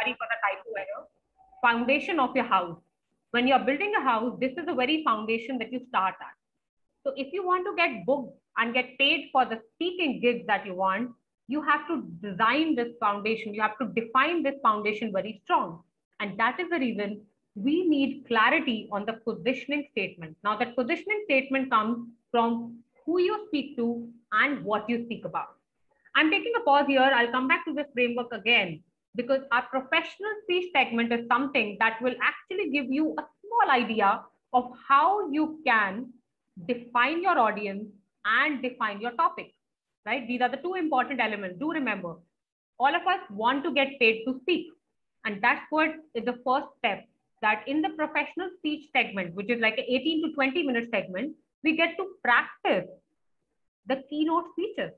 sorry for the typo error, foundation of your house. When you're building a house, this is the very foundation that you start at. So if you want to get booked and get paid for the speaking gigs that you want, you have to design this foundation. You have to define this foundation very strong. And that is the reason we need clarity on the positioning statement. Now, that positioning statement comes from who you speak to and what you speak about. I'm taking a pause here. I'll come back to this framework again because our professional speech segment is something that will actually give you a small idea of how you can define your audience and define your topic, right? These are the two important elements. Do remember, all of us want to get paid to speak. And that's what is the first step, that in the professional speech segment, which is like an 18 to 20 minute segment, we get to practice the keynote speeches.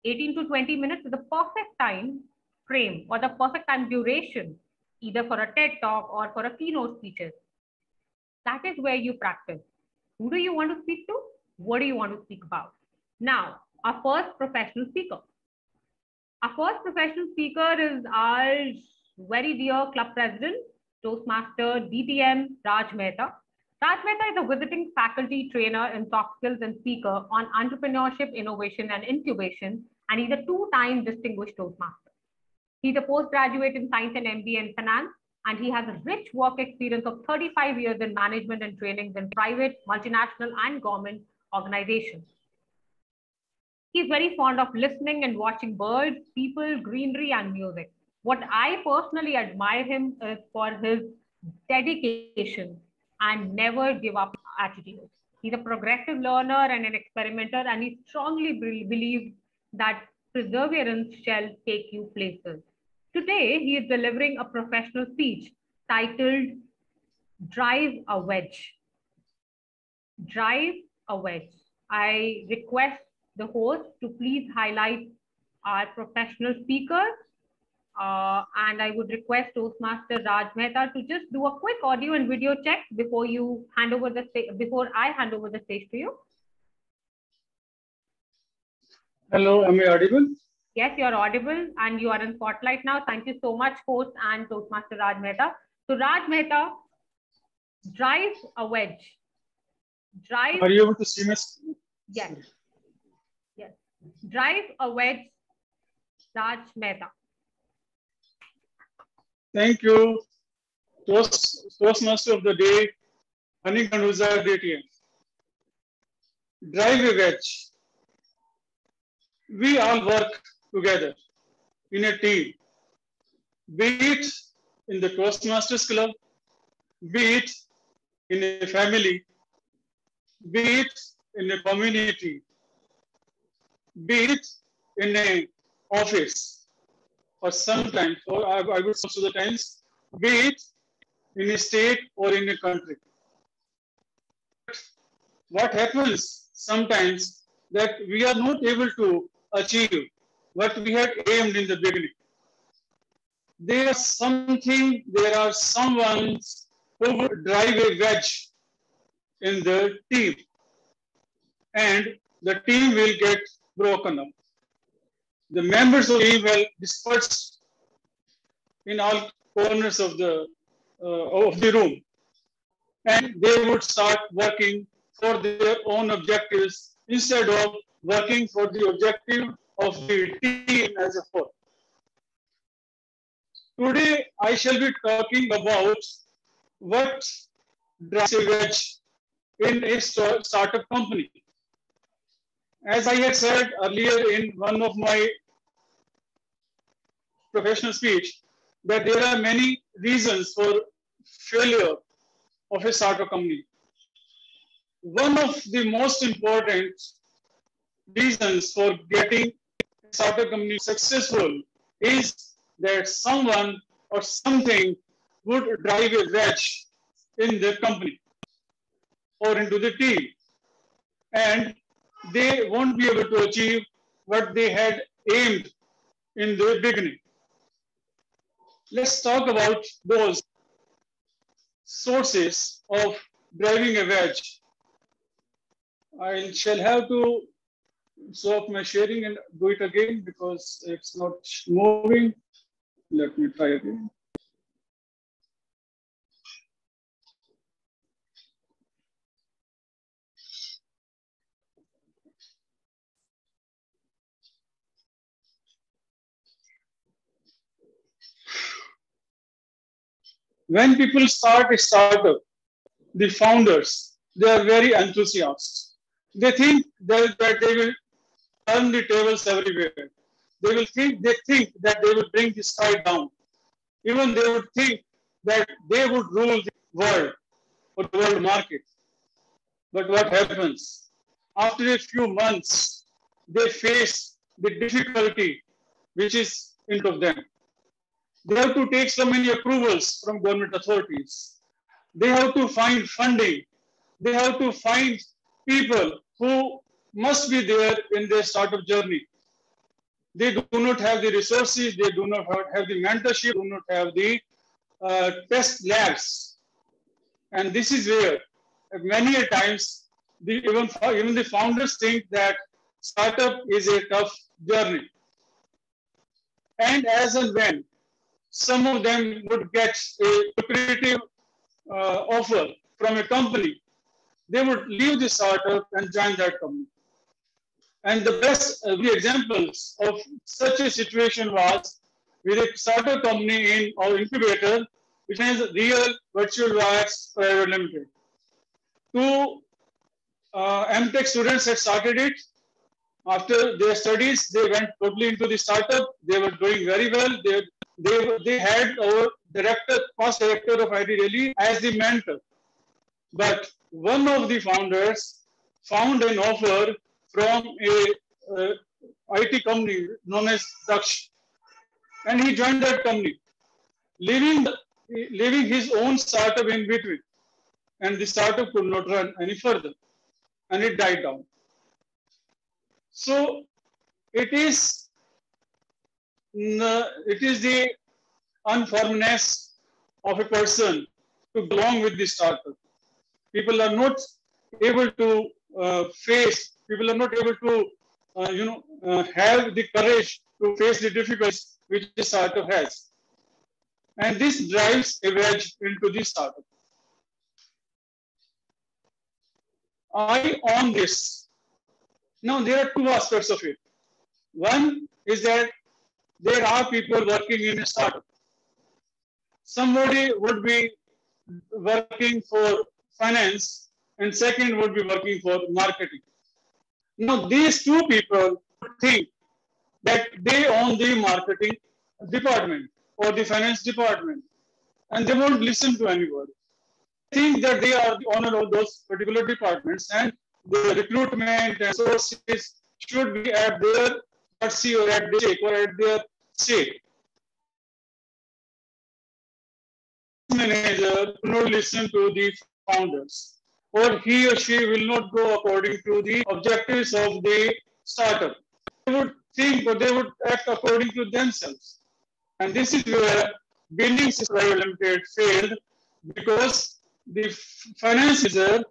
18 to 20 minutes is the perfect time frame or the perfect time duration, either for a TED talk or for a keynote speeches. That is where you practice. Who do you want to speak to? What do you want to speak about? Now, our first professional speaker. Our first professional speaker is our very dear club president, Toastmaster DTM Raj Mehta. Raj Mehta is a visiting faculty trainer in soft skills and speaker on entrepreneurship, innovation, and incubation, and he's a two-time distinguished Toastmaster. He's a postgraduate in science and MBA in finance, and he has a rich work experience of 35 years in management and trainings in private, multinational, and government organizations. He's very fond of listening and watching birds, people, greenery, and music. What I personally admire him is for his dedication and never give up attitude. He's a progressive learner and an experimenter, and he strongly believes that perseverance shall take you places. Today, he is delivering a professional speech titled Drive a Wedge. Drive a Wedge. I request the host to please highlight our professional speaker. And I would request Toastmaster Raj Mehta to just do a quick audio and video check before you hand over the before I hand over the stage to you. Hello, am I audible? Yes, you're audible and you are in spotlight now. Thank you so much, host and Toastmaster Raj Mehta. So Raj Mehta, drive a wedge. Drive. Are you able to see my screen? Yes. Yes. Drive a wedge, Raj Mehta. Thank you. Toastmaster of the day, Ani Ganuza DTM. Drive a wedge. We all work together in a team, be it in the Toastmasters Club, be it in a family, be it in a community, be it in an office, or sometimes, or I would most of the times, be it in a state or in a country. What happens sometimes that we are not able to achieve what we had aimed in the beginning. There are someone who would drive a wedge in the team, and the team will get broken up. The members of the team will disperse in all corners of the room, and they would start working for their own objectives instead of working for the objective of the team as a whole. Today, I shall be talking about what drives a wedge in a startup company. As I had said earlier in one of my professional speech, that there are many reasons for failure of a startup company. One of the most important reasons for getting a startup company successful is that someone or something would drive a wedge in the company or into the team, and they won't be able to achieve what they had aimed in the beginning. Let's talk about those sources of driving a wedge. I shall have to stop my sharing and do it again because it's not moving. Let me try again. When people start a startup, the founders, they are very enthusiastic. They think that they will turn the tables everywhere. They think that they will bring the sky down. Even they would think that they would rule the world or the world market. But what happens? After a few months, they face the difficulty which is in front of them. They have to take so many approvals from government authorities. They have to find funding. They have to find people who must be there in their startup journey. They do not have the resources. They do not have the mentorship. Do not have the test labs. And this is where many a times even the founders think that startup is a tough journey. And as and when some of them would get a lucrative offer from a company, they would leave the startup and join that company. And the best examples of such a situation was with a startup company in our incubator, which is Real Virtual Wax Private Limited. Two MTech students had started it. After their studies, they went totally into the startup. They were doing very well. They had our past director of IT Delhi as the mentor. But one of the founders found an offer from a IT company known as Daksh, and he joined that company, leaving his own startup in between, and the startup could not run any further, and it died down. So it is the unformness of a person to belong with the startup. People are not able to people are not able to have the courage to face the difficulties which the startup has. And this drives a wedge into the startup. I own this. Now, there are two aspects of it. One is that there are people working in a startup. Somebody would be working for finance, and second would be working for marketing. Now, these two people think that they own the marketing department or the finance department, and they won't listen to anybody. They think that they are the owner of those particular departments, and the recruitment and sources should be at their mercy or at their stake or at their say. Manager will not listen to the founders, or he or she will not go according to the objectives of the startup. They would think, or they would act according to themselves. And this is where Building Systems Private Limited failed, because the finance manager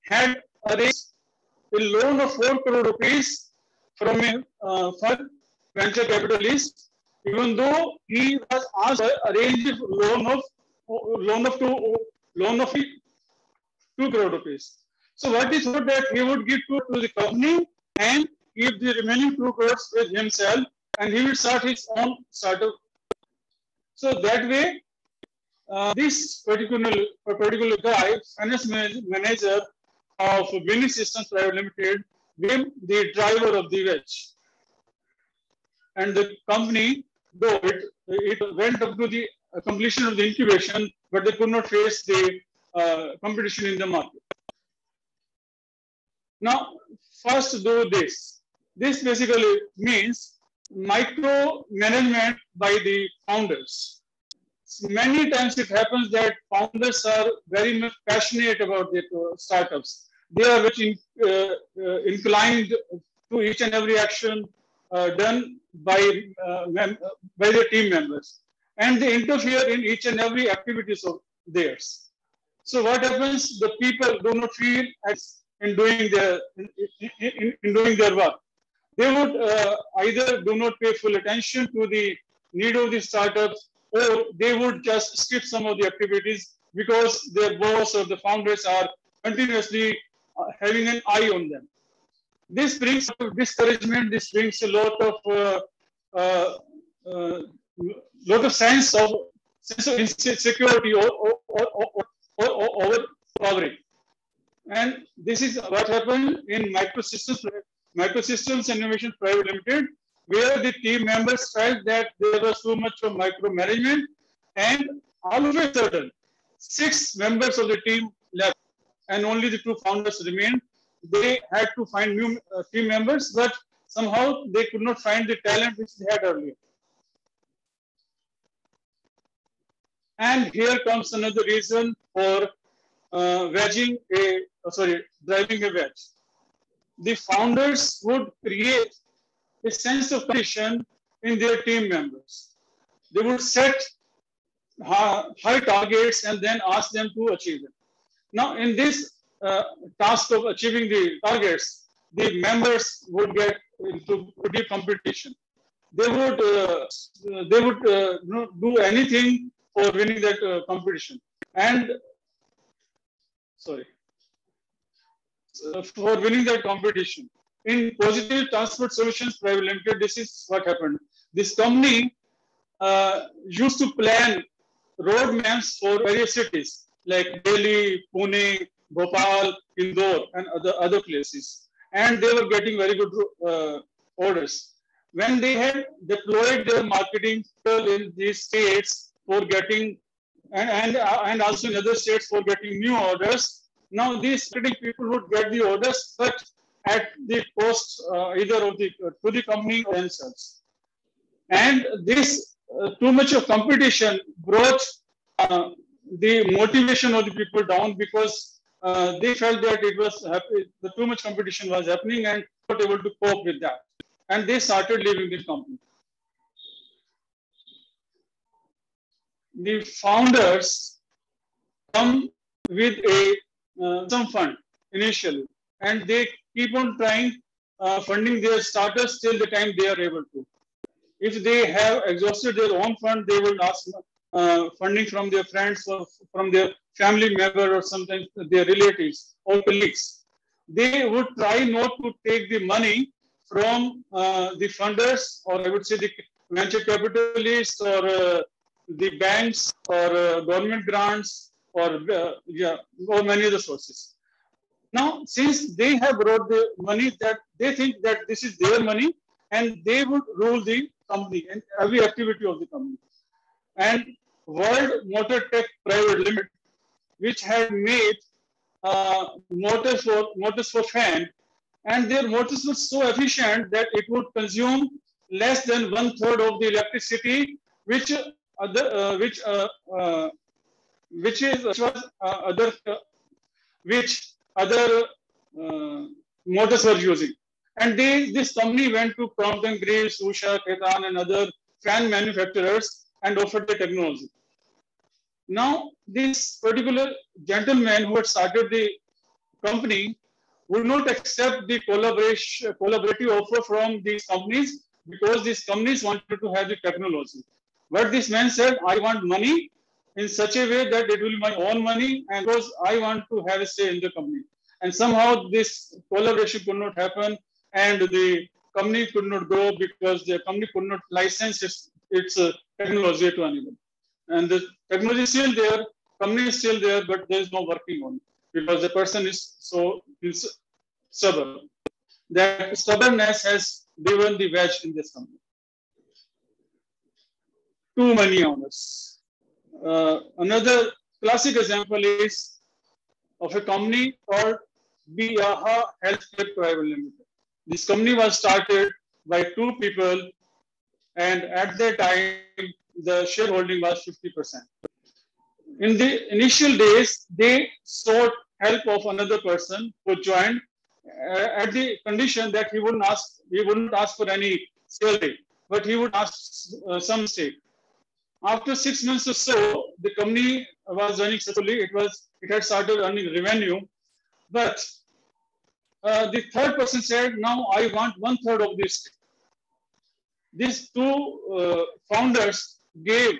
had arranged a loan of 4 crore rupees from a venture capitalist, even though he was asked to arrange a loan of 2 crore rupees. So what he thought that he would give to the company and keep the remaining 2 crores with himself, and he will start his own startup. So that way, this particular guy, finance manager of Building Systems Private Limited, became the driver of the wedge. And the company, though it went up to the completion of the incubation, but they could not face the competition in the market. Now, first do this. This basically means micro management by the founders. Many times it happens that founders are very much passionate about their startups. They are very inclined to each and every action done by their team members, and they interfere in each and every activities of theirs. So what happens? The people do not feel as in doing their work. They would either do not pay full attention to the need of the startups, or they would just skip some of the activities because their boss or the founders are continuously having an eye on them. This brings discouragement. This brings a lot of sense of insecurity or overpowering. And this is what happened in Microsystems Innovation Private Limited, where the team members felt that there was too much of micromanagement, and all of a sudden, 6 members of the team left, and only the 2 founders remained. They had to find new team members, but somehow they could not find the talent which they had earlier. And here comes another reason for driving a wedge. The founders would create a sense of competition in their team members. They would set high targets and then ask them to achieve them. Now, in this task of achieving the targets, the members would get into deep competition. They would do anything for winning that competition. And for winning that competition. In Positive Transport Solutions Private Limited, this is what happened. This company used to plan road maps for various cities like Delhi, Pune, Bhopal, Indore, and other places. And they were getting very good orders. When they had deployed their marketing in these states for getting, and also in other states for getting new orders, now these marketing people would get the orders, but at the cost either of the to the company or themselves. And this too much of competition brought the motivation of the people down, because they felt that it was the too much competition was happening and not able to cope with that. And they started leaving the company. The founders come with some fund initially, and they keep on trying funding their startups till the time they are able to. If they have exhausted their own fund, they will ask funding from their friends or from their family member or sometimes their relatives or colleagues. They would try not to take the money from the funders, or I would say the venture capitalists, or the banks, or government grants, or many other sources. Now, since they have brought the money, that they think that this is their money, and they would rule the company and every activity of the company. And World Motor Tech Private Limited, which had made motors for fan, and their motors were so efficient that it would consume less than 1/3 of the electricity which other motors were using. And this company went to Crompton Greaves, Usha, Khaitan, and other fan manufacturers and offered the technology. Now, this particular gentleman who had started the company would not accept the collaborative offer from these companies, because these companies wanted to have the technology. But this man said, I want money in such a way that it will be my own money, and because I want to have a say in the company. And somehow this collaboration could not happen, and the company could not grow because the company could not license its technology to anyone. And the technology is still there, company is still there, but there is no working on it because the person is so stubborn. That stubbornness has driven the wedge in this company. Too many owners. Another classic example is of a company called Biaha Healthcare Private Limited. This company was started by 2 people, and at that time, the shareholding was 50%. In the initial days, they sought help of another person who joined at the condition that he wouldn't ask for any salary, but he would ask some stake. After 6 months or so, the company was running successfully. It had started earning revenue, but the third person said, "Now I want 1/3 of this." these two founders gave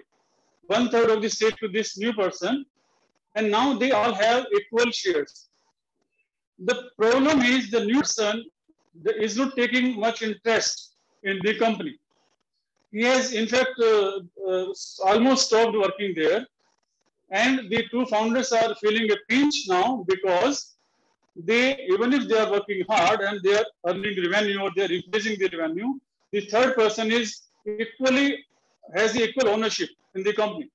1/3 of the stake to this new person, and now they all have equal shares. The problem is the new person is not taking much interest in the company. He has, in fact, almost stopped working there. And the two founders are feeling a pinch now because they, even if they are working hard and they are earning revenue or they are increasing the revenue, the third person is equally, has the equal ownership in the company.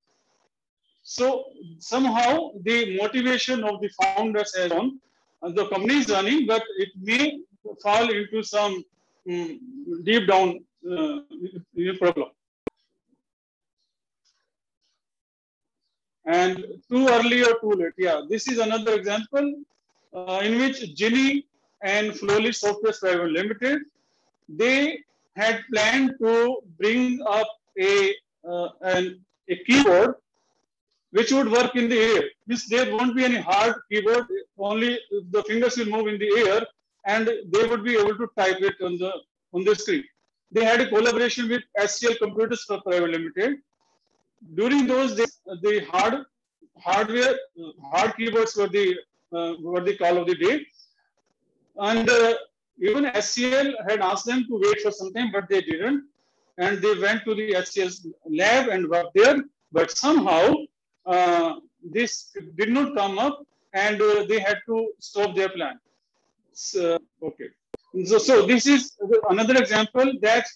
So somehow the motivation of the founders has gone. The company is running, but it may fall into some deep down problem. And too early or too late. Yeah, this is another example in which Genie and Flowly Software Private Limited, they had planned to bring up a keyboard which would work in the air. Means there won't be any hard keyboard, only the fingers will move in the air and they would be able to type it on the screen. They had a collaboration with SCL Computers Private Limited. During those days, the hard keyboards were the call of the day. And even SCL had asked them to wait for some time, but they didn't. And they went to the SCL's lab and worked there. But somehow, this did not come up and they had to stop their plan. So, okay. So this is another example that,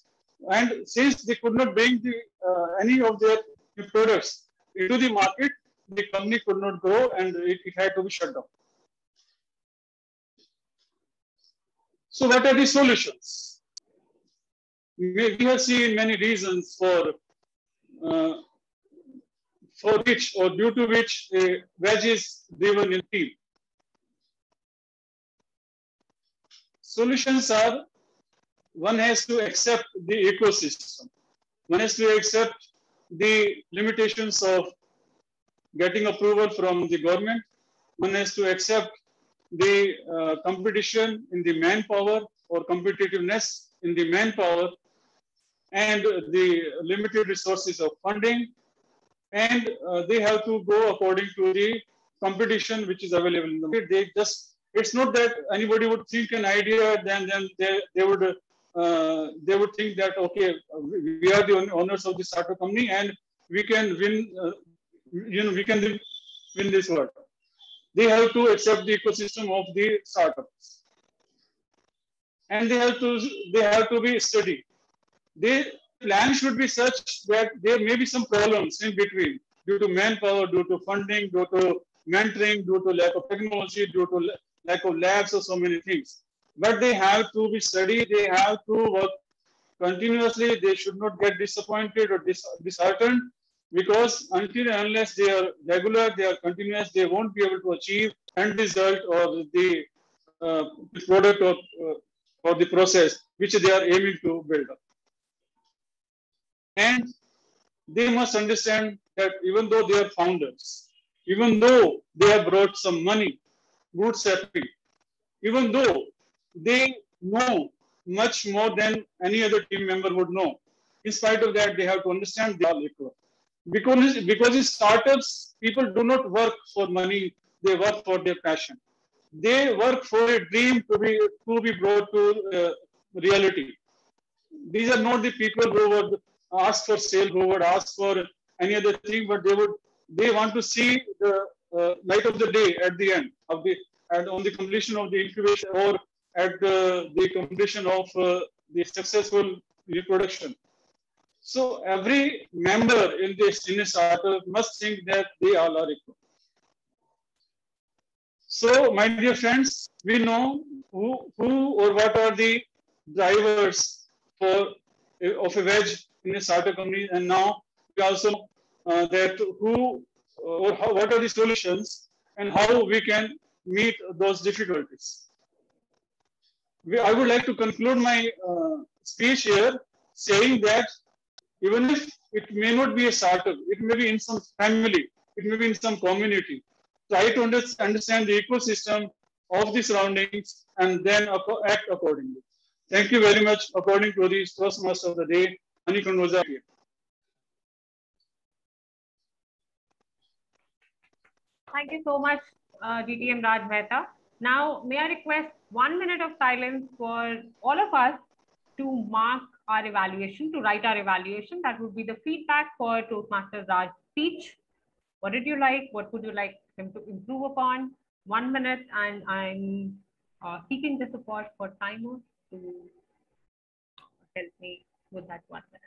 and since they could not bring any of their products into the market, the company could not grow and it had to be shut down. So what are the solutions? We have seen many reasons for which or due to which a wedge is driven in team. Solutions are, one has to accept the ecosystem. One has to accept the limitations of getting approval from the government. One has to accept the competition in the manpower or competitiveness in the manpower and the limited resources of funding. And they have to go according to the competition which is available in the market. They just, it's not that anybody would think an idea, then they would think that, okay, we are the owners of the startup company and we can win, we can win this world. They have to accept the ecosystem of the startups, and they have to be steady. Their plan should be such that there may be some problems in between due to manpower, due to funding, due to mentoring, due to lack of technology, due to lack of labs, or so many things. But they have to be steady. They have to work continuously. They should not get disappointed or disheartened, because until and unless they are regular, they are continuous, they won't be able to achieve end result or the product or the process which they are aiming to build up. And they must understand that even though they are founders, even though they have brought some money, bootstrapping, even though they know much more than any other team member would know, in spite of that, they have to understand they are equal. Because in startups, people do not work for money, they work for their passion. They work for a dream to be brought to reality. These are not the people who would ask for sale, who would ask for any other thing, but they want to see the light of the day at the end of on the completion of the incubation or at the completion of the successful reproduction. So every member in a startup must think that they all are equal. So, my dear friends, we know who or what are the drivers of a wedge in a startup company, and now we also know that who or what are the solutions and how we can meet those difficulties. I would like to conclude my speech here saying that even if it may not be a startup, it may be in some family, it may be in some community, try to understand the ecosystem of the surroundings and then act accordingly. Thank you very much. According to the Toastmaster of the day, Manikund was there. Thank you so much, DTM Raj Mehta. Now, may I request 1 minute of silence for all of us to mark our evaluation, to write our evaluation. That would be the feedback for Toastmasters Raj's speech. What did you like? What would you like him to improve upon? 1 minute, and I'm seeking the support for timers to help me with that 1 minute.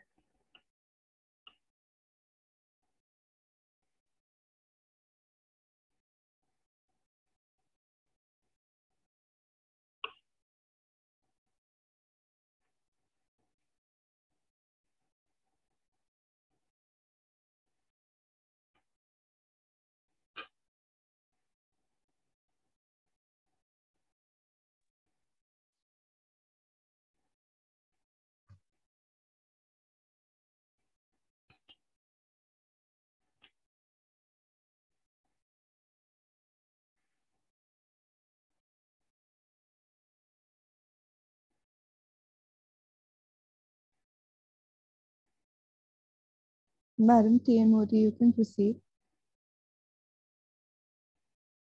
Madam TM Modi, you can proceed.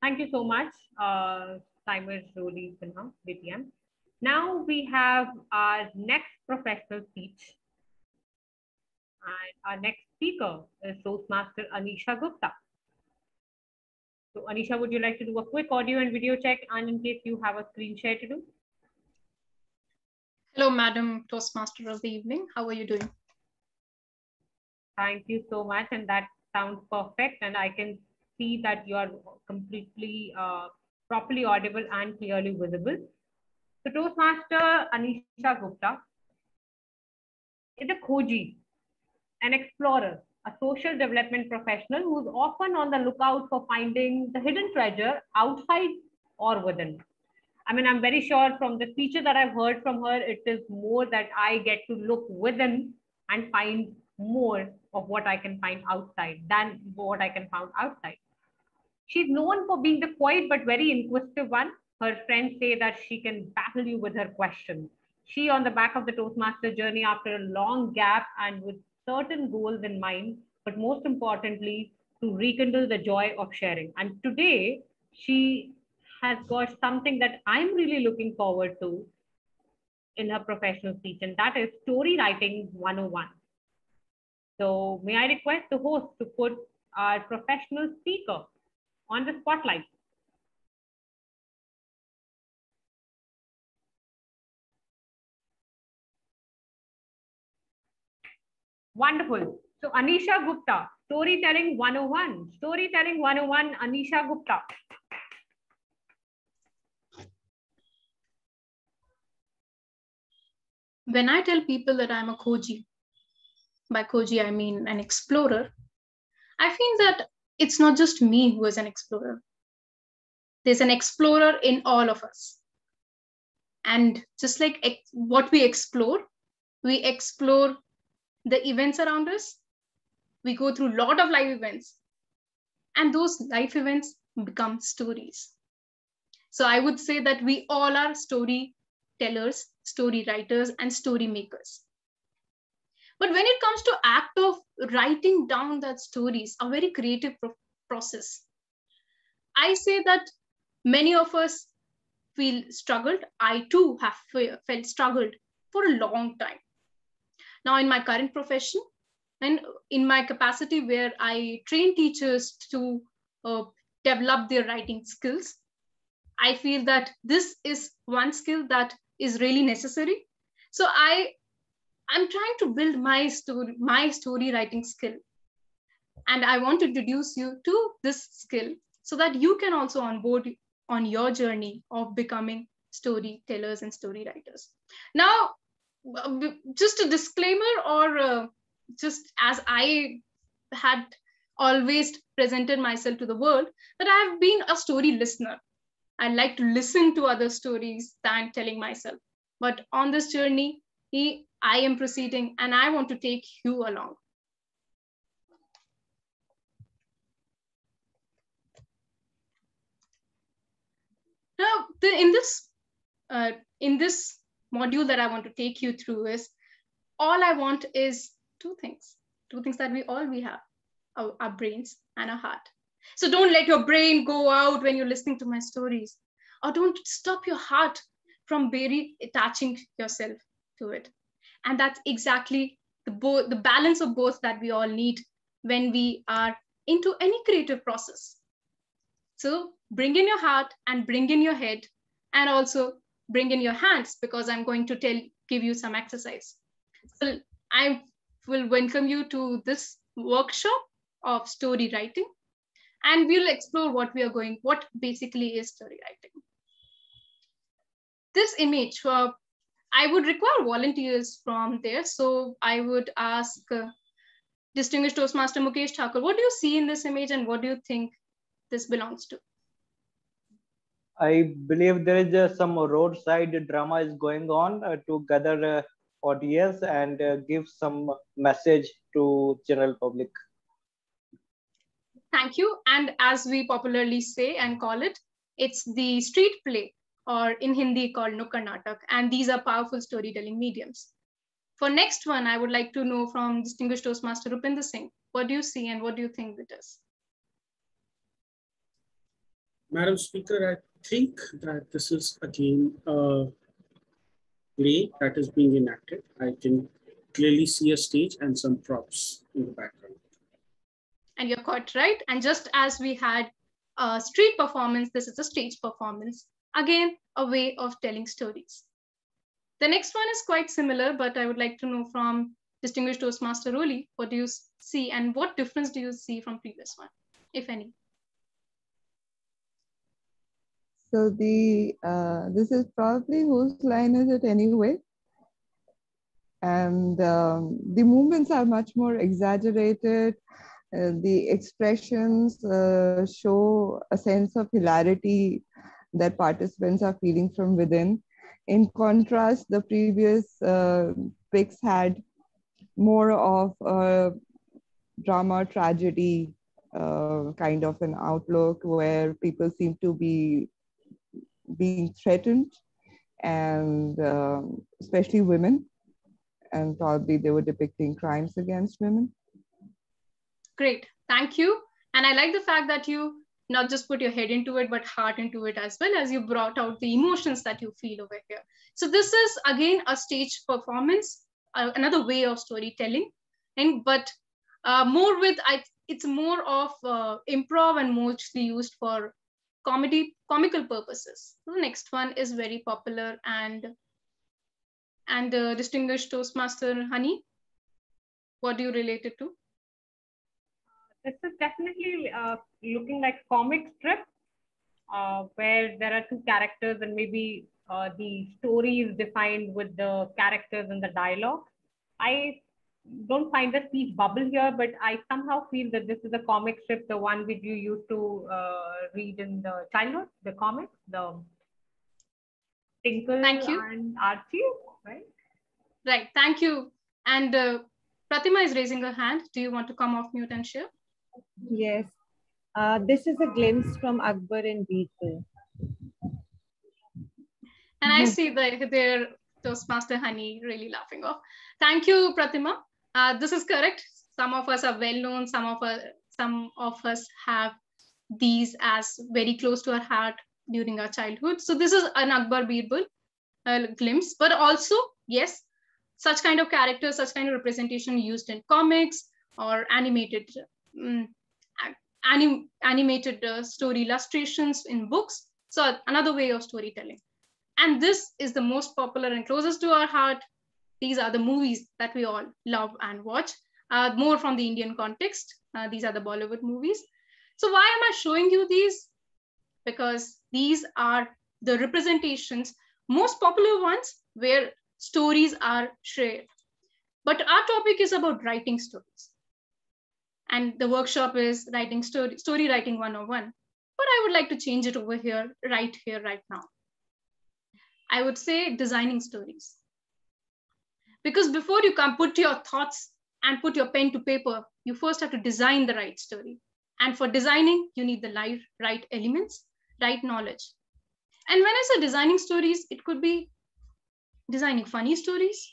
Thank you so much, Timer Jolie Sinha, DTM. Now we have our next professional speech. And our next speaker is Toastmaster Anisha Gupta. So Anisha, would you like to do a quick audio and video check, and in case you have a screen share to do? Hello, Madam Toastmaster of the evening. How are you doing? Thank you so much. And that sounds perfect. And I can see that you are completely properly audible and clearly visible. So Toastmaster Anisha Gupta is a Khoji, an explorer, a social development professional who's often on the lookout for finding the hidden treasure outside or within. I mean, I'm very sure from the speeches that I've heard from her, it is more that I get to look within and find more of what I can find outside than what I can find outside. She's known for being the quiet but very inquisitive one. Her friends say that she can battle you with her questions. She, on the back of the Toastmaster journey after a long gap and with certain goals in mind, but most importantly, to rekindle the joy of sharing. And today, she has got something that I'm really looking forward to in her professional speech, and that is Story Writing 101. So, may I request the host to put our professional speaker on the spotlight? Wonderful. So Anisha Gupta, Storytelling 101. Storytelling 101, Anisha Gupta. When I tell people that I'm a Khoji, by Khoji I mean an explorer, I feel that it's not just me who is an explorer. There's an explorer in all of us. And just like what we explore the events around us. We go through a lot of life events, and those life events become stories. So I would say that we all are storytellers, story writers, and story makers. But when it comes to act of writing down that stories, a very creative process, I say that many of us feel struggled. I too have felt struggled for a long time. Now in my current profession, and in my capacity where I train teachers to develop their writing skills, I feel that this is one skill that is really necessary. So I'm trying to build my story writing skill. And I want to introduce you to this skill so that you can also onboard on your journey of becoming storytellers and story writers. Now, just a disclaimer, or just as I had always presented myself to the world, that I have been a story listener. I like to listen to other stories than telling myself. But on this journey, I am proceeding and I want to take you along. Now, in this module that I want to take you through is all I want is two things that we have, our brains and our heart. So don't let your brain go out when you're listening to my stories, or don't stop your heart from very attaching yourself to it. And that's exactly the balance of both that we all need when we are into any creative process. So bring in your heart and bring in your head, and also bring in your hands, because I'm going to give you some exercise. So I will welcome you to this workshop of story writing, and we'll explore what basically is story writing. This image, I would require volunteers from there. So I would ask distinguished Toastmaster Mukesh Thakur, what do you see in this image and what do you think this belongs to? I believe there is some roadside drama is going on to gather audience and give some message to general public. Thank you. And as we popularly say and call it, it's the street play, or in Hindi called Nukkad Natak. And these are powerful storytelling mediums. For next one, I would like to know from distinguished Toastmaster Rupinder Singh, what do you see and what do you think it is? Madam Speaker, I think that this is again a play that is being enacted. I can clearly see a stage and some props in the background. And you're quite right. And just as we had a street performance, this is a stage performance. Again, a way of telling stories. The next one is quite similar, but I would like to know from distinguished Toastmaster Roli, what do you see and what difference do you see from previous one, if any? So this is probably whose line is it anyway? And the movements are much more exaggerated. The expressions show a sense of hilarity that participants are feeling from within. In contrast, the previous pics had more of a drama tragedy kind of an outlook, where people seem to be being threatened, and especially women, and probably they were depicting crimes against women. Great, thank you. And I like the fact that you not just put your head into it, but heart into it, as well as you brought out the emotions that you feel over here. So this is again a stage performance, another way of storytelling, but it's more of improv and mostly used for comical purposes. So the next one is very popular, and distinguished Toastmaster Honey, what do you relate it to? This is definitely looking like comic strip, where there are two characters and maybe the story is defined with the characters and the dialogue. I don't find the speech bubble here, but I somehow feel that this is a comic strip, the one which you used to read in the childhood, the comics, the Tinkle and Archie, right? Right, thank you. And Pratima is raising her hand. Do you want to come off mute and share? Yes. This is a glimpse from Akbar and Birbal. And I see their Toastmaster Honey really laughing off. Thank you, Pratima. This is correct. Some of us are well known. Some of us have these as very close to our heart during our childhood. So this is an Akbar Birbal glimpse, but also, yes, such kind of characters, such kind of representation used in comics or animated story illustrations in books. So another way of storytelling. And this is the most popular and closest to our heart. These are the movies that we all love and watch, more from the Indian context. These are the Bollywood movies. So why am I showing you these? Because these are the representations, most popular ones, where stories are shared. But our topic is about writing stories. And the workshop is writing story writing 101. But I would like to change it over here, right now. I would say designing stories. Because before you can put your thoughts and put your pen to paper, you first have to design the right story. And for designing, you need the right elements, right knowledge. And when I say designing stories, it could be designing funny stories,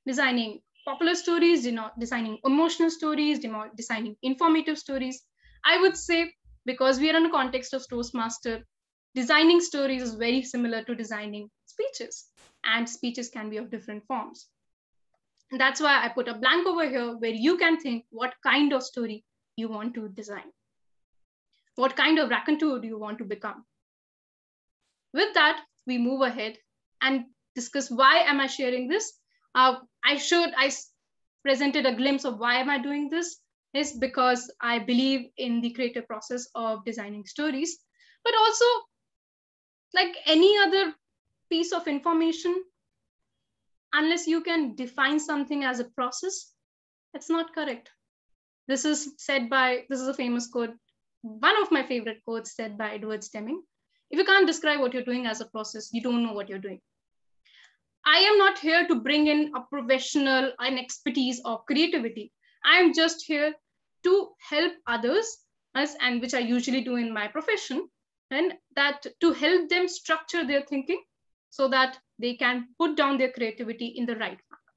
designing popular stories, designing emotional stories, designing informative stories. I would say, because we are in a context of Toastmaster, designing stories is very similar to designing speeches, and speeches can be of different forms. And that's why I put a blank over here where you can think what kind of story you want to design. What kind of raconteur do you want to become? With that, we move ahead and discuss why am I sharing this. I presented a glimpse of why am I doing this is because I believe in the creative process of designing stories, but also like any other piece of information, unless you can define something as a process, it's not correct. This is a famous quote, one of my favorite quotes said by Edward Deming. If you can't describe what you're doing as a process, you don't know what you're doing. I am not here to bring in a professional and expertise or creativity. I am just here to help others, and which I usually do in my profession, and that to help them structure their thinking so that they can put down their creativity in the right manner.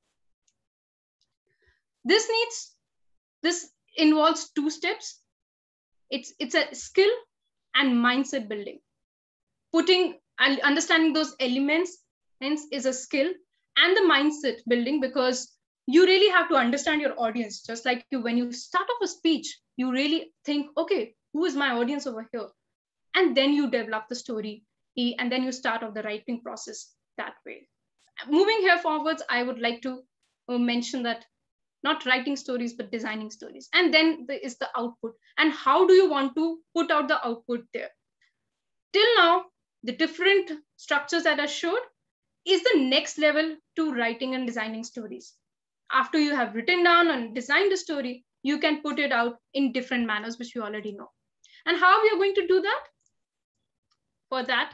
This involves two steps. It's a skill and mindset building. Putting and understanding those elements hence is a skill, and the mindset building, because you really have to understand your audience. Just like when you start off a speech, you really think, okay, who is my audience over here? And then you develop the story, and then you start off the writing process that way. Moving here forwards, I would like to mention that not writing stories, but designing stories. And then there is the output. And how do you want to put out the output there? Till now, the different structures that I showed is the next level to writing and designing stories. After you have written down and designed a story, you can put it out in different manners, which you already know. And how we are going to do that? For that,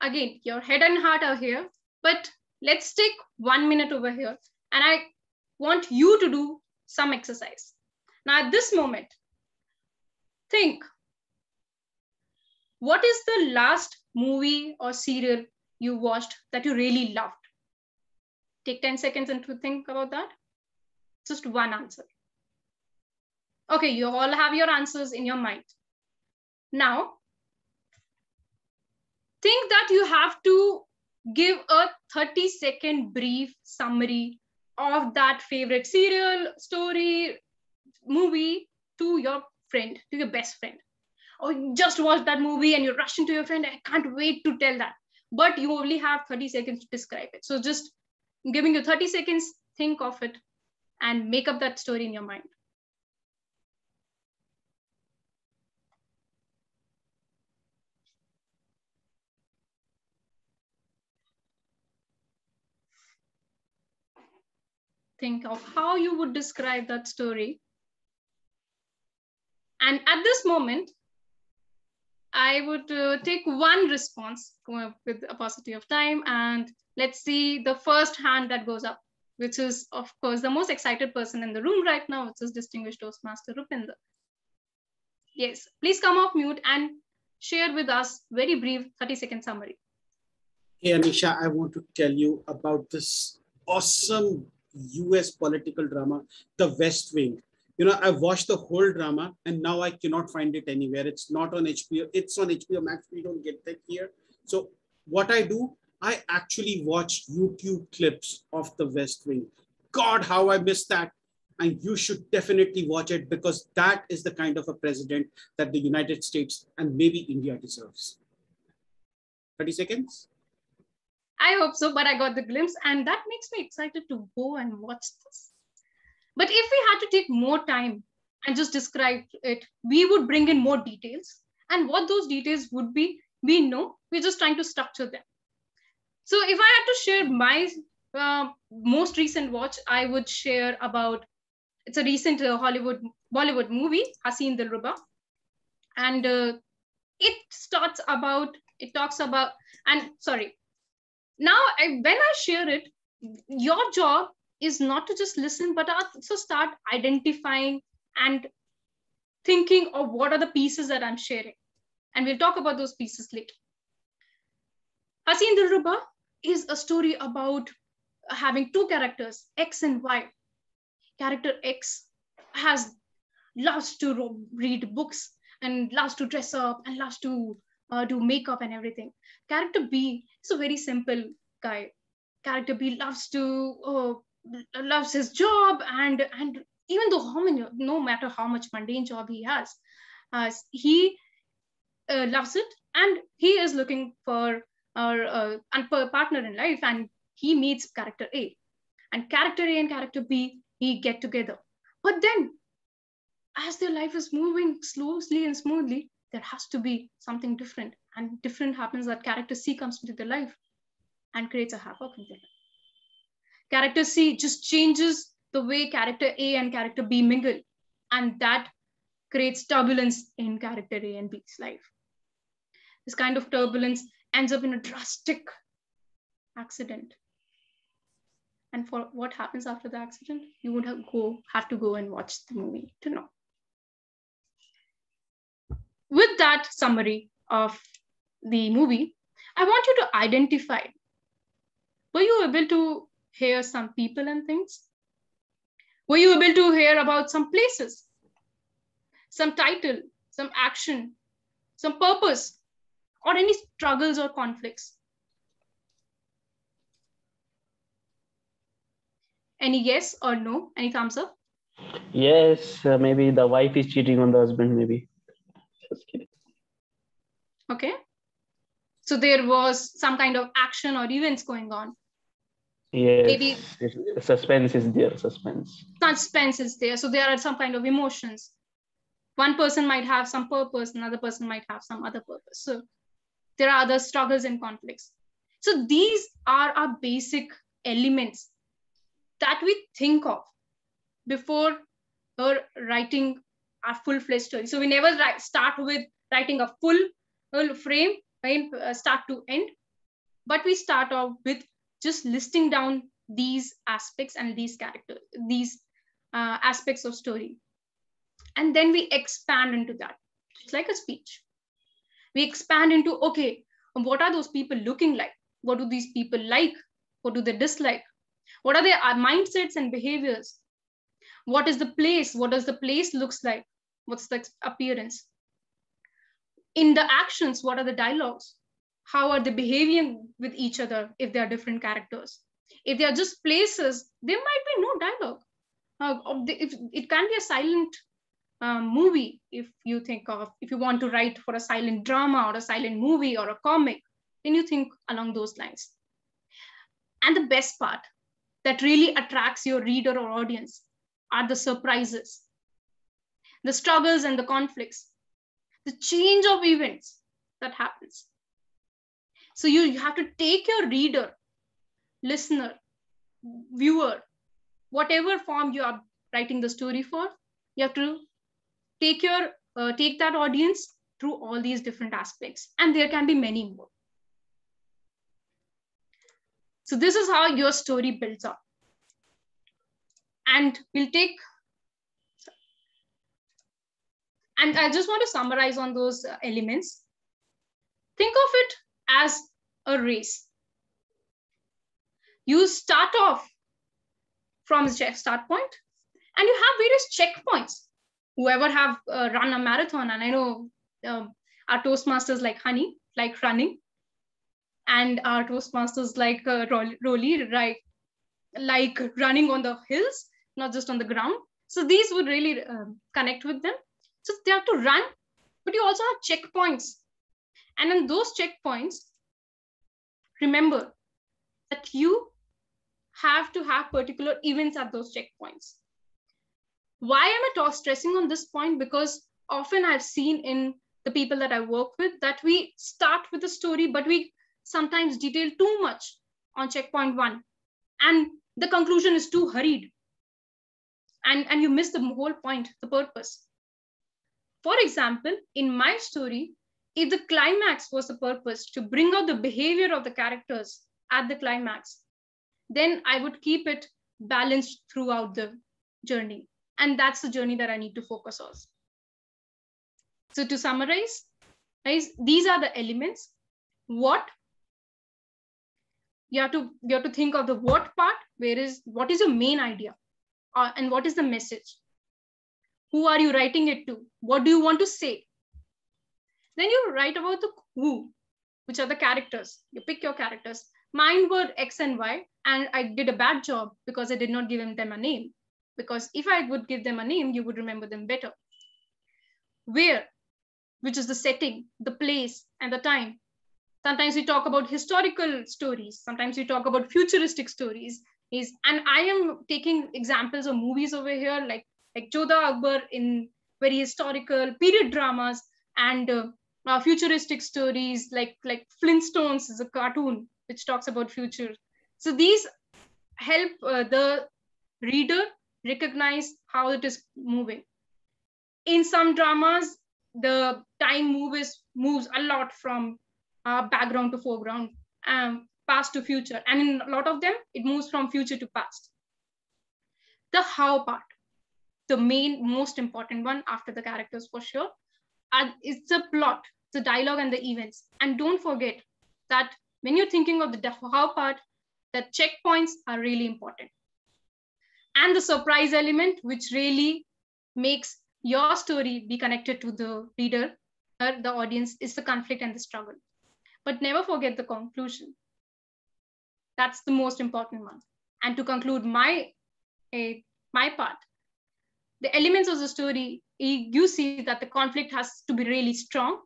again, your head and heart are here, but let's take 1 minute over here. And I want you to do some exercise. Now, at this moment, think, what is the last movie or serial you watched that you really loved? Take 10 seconds and to think about that. Just one answer. Okay, you all have your answers in your mind. Now, think that you have to give a 30-second brief summary of that favorite serial, story, movie to your friend, to your best friend. Or you just watched that movie and you rush into your friend, I can't wait to tell that. But you only have 30 seconds to describe it. So just giving you 30 seconds, think of it and make up that story in your mind. Think of how you would describe that story. And at this moment, I would take one response with a paucity of time, and let's see the first hand that goes up, which is, of course, the most excited person in the room right now, which is distinguished Toastmaster Rupinder. Yes, please come off mute and share with us very brief 30-second summary. Hey, Anisha, I want to tell you about this awesome US political drama, The West Wing. You know, I've watched the whole drama and now I cannot find it anywhere. It's not on HBO. It's on HBO Max. We don't get that here. So what I do, I actually watch YouTube clips of The West Wing. God, how I missed that. And you should definitely watch it, because that is the kind of a president that the United States and maybe India deserves. 30 seconds. I hope so, but I got the glimpse, and that makes me excited to go and watch this. But if we had to take more time and just describe it, we would bring in more details. And what those details would be, we know, we're just trying to structure them. So if I had to share my most recent watch, I would share about, it's a recent Bollywood movie, Haseen Dilruba. And it talks about, and sorry, now when I share it, your job is not to just listen, but also start identifying and thinking of what are the pieces that I'm sharing. And we'll talk about those pieces later. Haseen Dilruba is a story about having two characters, X and Y. Character X loves to read books and loves to dress up and loves to do makeup and everything. Character B is a very simple guy. Character B loves his job, and even though no matter how much mundane job he has, he loves it, and he is looking for a partner in life, and he meets character A, and character A and character B, he get together. But then as their life is moving slowly and smoothly, there has to be something different, and different happens that character C comes into their life and creates a havoc in their life. Character C just changes the way character A and character B mingle, and that creates turbulence in character A and B's life. This kind of turbulence ends up in a drastic accident. And for what happens after the accident, you would have to go and watch the movie to know. With that summary of the movie, I want you to identify, were you able to hear some people and things? Were you able to hear about some places, some title, some action, some purpose, or any struggles or conflicts? Any yes or no? Any thumbs up? Yes, maybe the wife is cheating on the husband, maybe. Just kidding. Okay. So there was some kind of action or events going on. Yes, Maybe suspense is there, suspense. Suspense is there. So there are some kind of emotions. One person might have some purpose, another person might have some other purpose. So there are other struggles and conflicts. So these are our basic elements that we think of before writing a full-fledged story. So we never start with writing a full frame, start to end, but we start off with just listing down these aspects and these characters, these aspects of story. And then we expand into that. It's like a speech. We expand into, okay, what are those people looking like? What do these people like? What do they dislike? What are their mindsets and behaviors? What is the place? What does the place looks like? What's the appearance? In the actions, what are the dialogues? How are they behaving with each other if they are different characters? If they are just places, there might be no dialogue. It can be a silent movie, if you want to write for a silent drama or a silent movie or a comic, then you think along those lines. And the best part that really attracts your reader or audience are the surprises, the struggles and the conflicts, the change of events that happens. So you have to take your reader, listener, viewer, whatever form you are writing the story for, you have to take that audience through all these different aspects, and there can be many more. So this is how your story builds up. And I just want to summarize on those elements. Think of it as a race. You start off from the start point, and you have various checkpoints. Whoever have run a marathon, and I know our Toastmasters like Honey, like running, and our Toastmasters like Rolly, right, like running on the hills, not just on the ground. So these would really connect with them. So they have to run, but you also have checkpoints. And in those checkpoints, remember that you have to have particular events at those checkpoints. Why am I stressing on this point? Because often I've seen in the people that I work with that we start with the story, but we sometimes detail too much on checkpoint 1. And the conclusion is too hurried. And you miss the whole point, the purpose. For example, in my story, if the climax was the purpose to bring out the behavior of the characters at the climax, then I would keep it balanced throughout the journey. And that's the journey that I need to focus on. So to summarize, guys, these are the elements. What, You have to think of the what part, what is your main idea, and what is the message? Who are you writing it to? What do you want to say? Then you write about the who, which are the characters. You pick your characters. Mine were X and Y, and I did a bad job because I did not give them a name. Because if I would give them a name, you would remember them better. Where, which is the setting, the place, and the time. Sometimes we talk about historical stories. Sometimes we talk about futuristic stories. And I am taking examples of movies over here, like Jodha Akbar in very historical period dramas, and futuristic stories like Flintstones is a cartoon which talks about future. So these help the reader recognize how it is moving. In some dramas, the time moves a lot from background to foreground, past to future. And in a lot of them, it moves from future to past. The how part, the most important one after the characters for sure, is the plot, the dialogue, and the events. And don't forget that when you're thinking of the how part, the checkpoints are really important. And the surprise element, which really makes your story be connected to the reader or the audience, is the conflict and the struggle. But never forget the conclusion. That's the most important one. And to conclude my part, the elements of the story, you see that the conflict has to be really strong,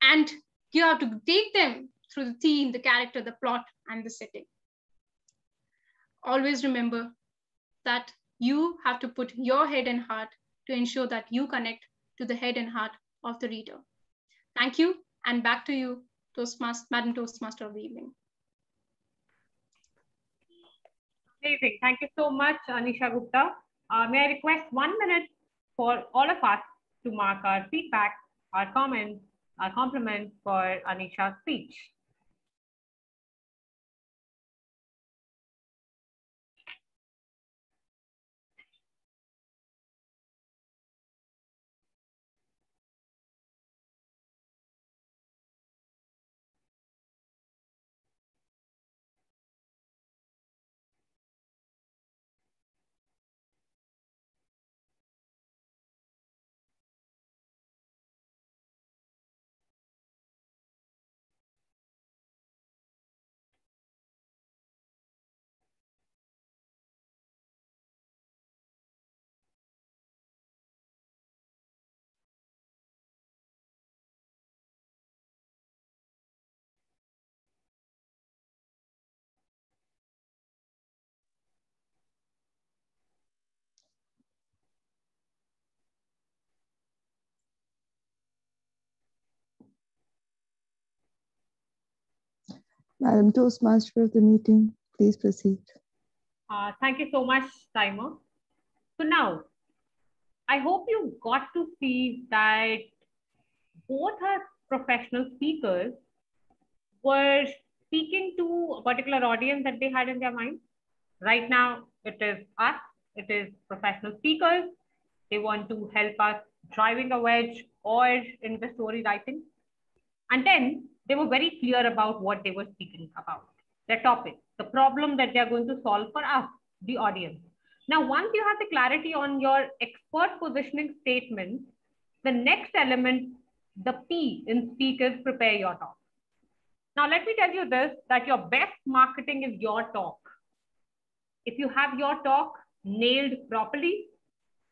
and you have to take them through the theme, the character, the plot, and the setting. Always remember that you have to put your head and heart to ensure that you connect to the head and heart of the reader. Thank you, and back to you, Madam Toastmaster of the evening. Amazing. Thank you so much, Anisha Gupta. May I request 1 minute for all of us to mark our feedback, our comments, our compliments for Anisha's speech. Madam Toastmaster of the meeting, please proceed. Thank you so much, Timer. So now, I hope you got to see that both our professional speakers were speaking to a particular audience that they had in their mind. Right now, it is us, it is professional speakers. They want to help us driving a wedge or in the story writing. And then they were very clear about what they were speaking about, their topic, the problem that they're going to solve for us, the audience. Now, once you have the clarity on your expert positioning statement, the next element, the P in speak, is prepare your talk. Now, let me tell you this, that your best marketing is your talk. If you have your talk nailed properly,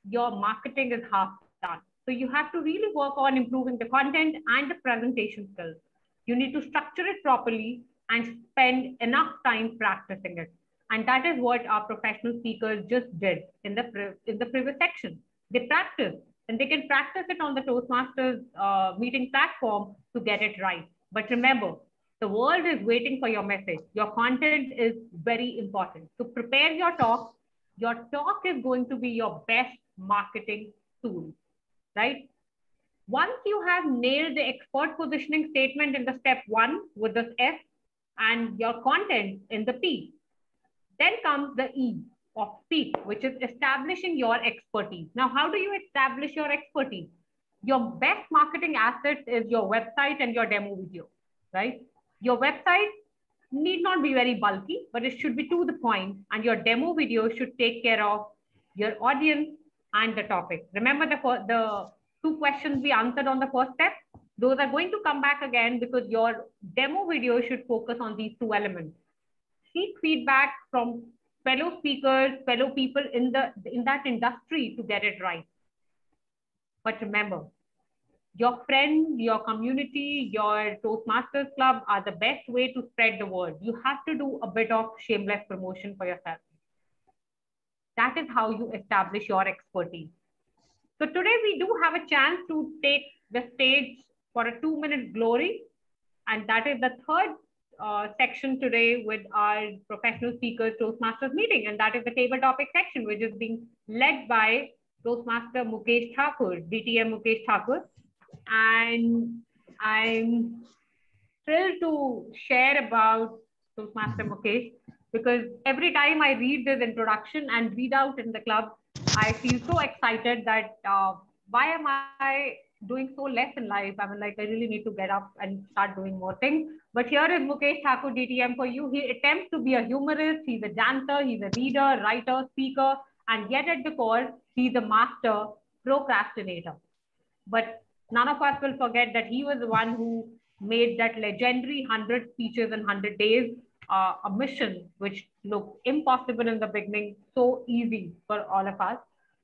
your marketing is half done. So you have to really work on improving the content and the presentation skills. You need to structure it properly and spend enough time practicing it. And that is what our professional speakers just did in the previous section. They practiced, and they can practice it on the Toastmasters meeting platform to get it right. But remember, the world is waiting for your message. Your content is very important. So prepare your talk. Your talk is going to be your best marketing tool, right? Once you have nailed the expert positioning statement in the step 1 with this S and your content in the P, then comes the E of speak, which is establishing your expertise. Now, how do you establish your expertise? Your best marketing asset is your website and your demo video, right? Your website need not be very bulky, but it should be to the point, and your demo video should take care of your audience and the topic. Remember the 2 questions we answered on the first step? Those are going to come back again because your demo video should focus on these 2 elements. Seek feedback from fellow speakers, fellow people in that industry to get it right. But remember, your friends, your community, your Toastmasters club are the best way to spread the word. You have to do a bit of shameless promotion for yourself. That is how you establish your expertise. So today we do have a chance to take the stage for a 2-minute glory. And that is the third section today with our professional speakers Toastmasters meeting. And that is the table topic section, which is being led by Toastmaster Mukesh Thakur, DTM Mukesh Thakur. And I'm thrilled to share about Toastmaster Mukesh, because every time I read this introduction and read out in the club, I feel so excited that why am I doing so less in life? I mean, like, I really need to get up and start doing more things. But here is Mukesh Thakur, DTM for you. He attempts to be a humorist, he's a dancer, he's a reader, writer, speaker, and yet at the core, he's a master procrastinator. But none of us will forget that he was the one who made that legendary 100 speeches in 100 days a mission, which looked impossible in the beginning, so easy for all of us.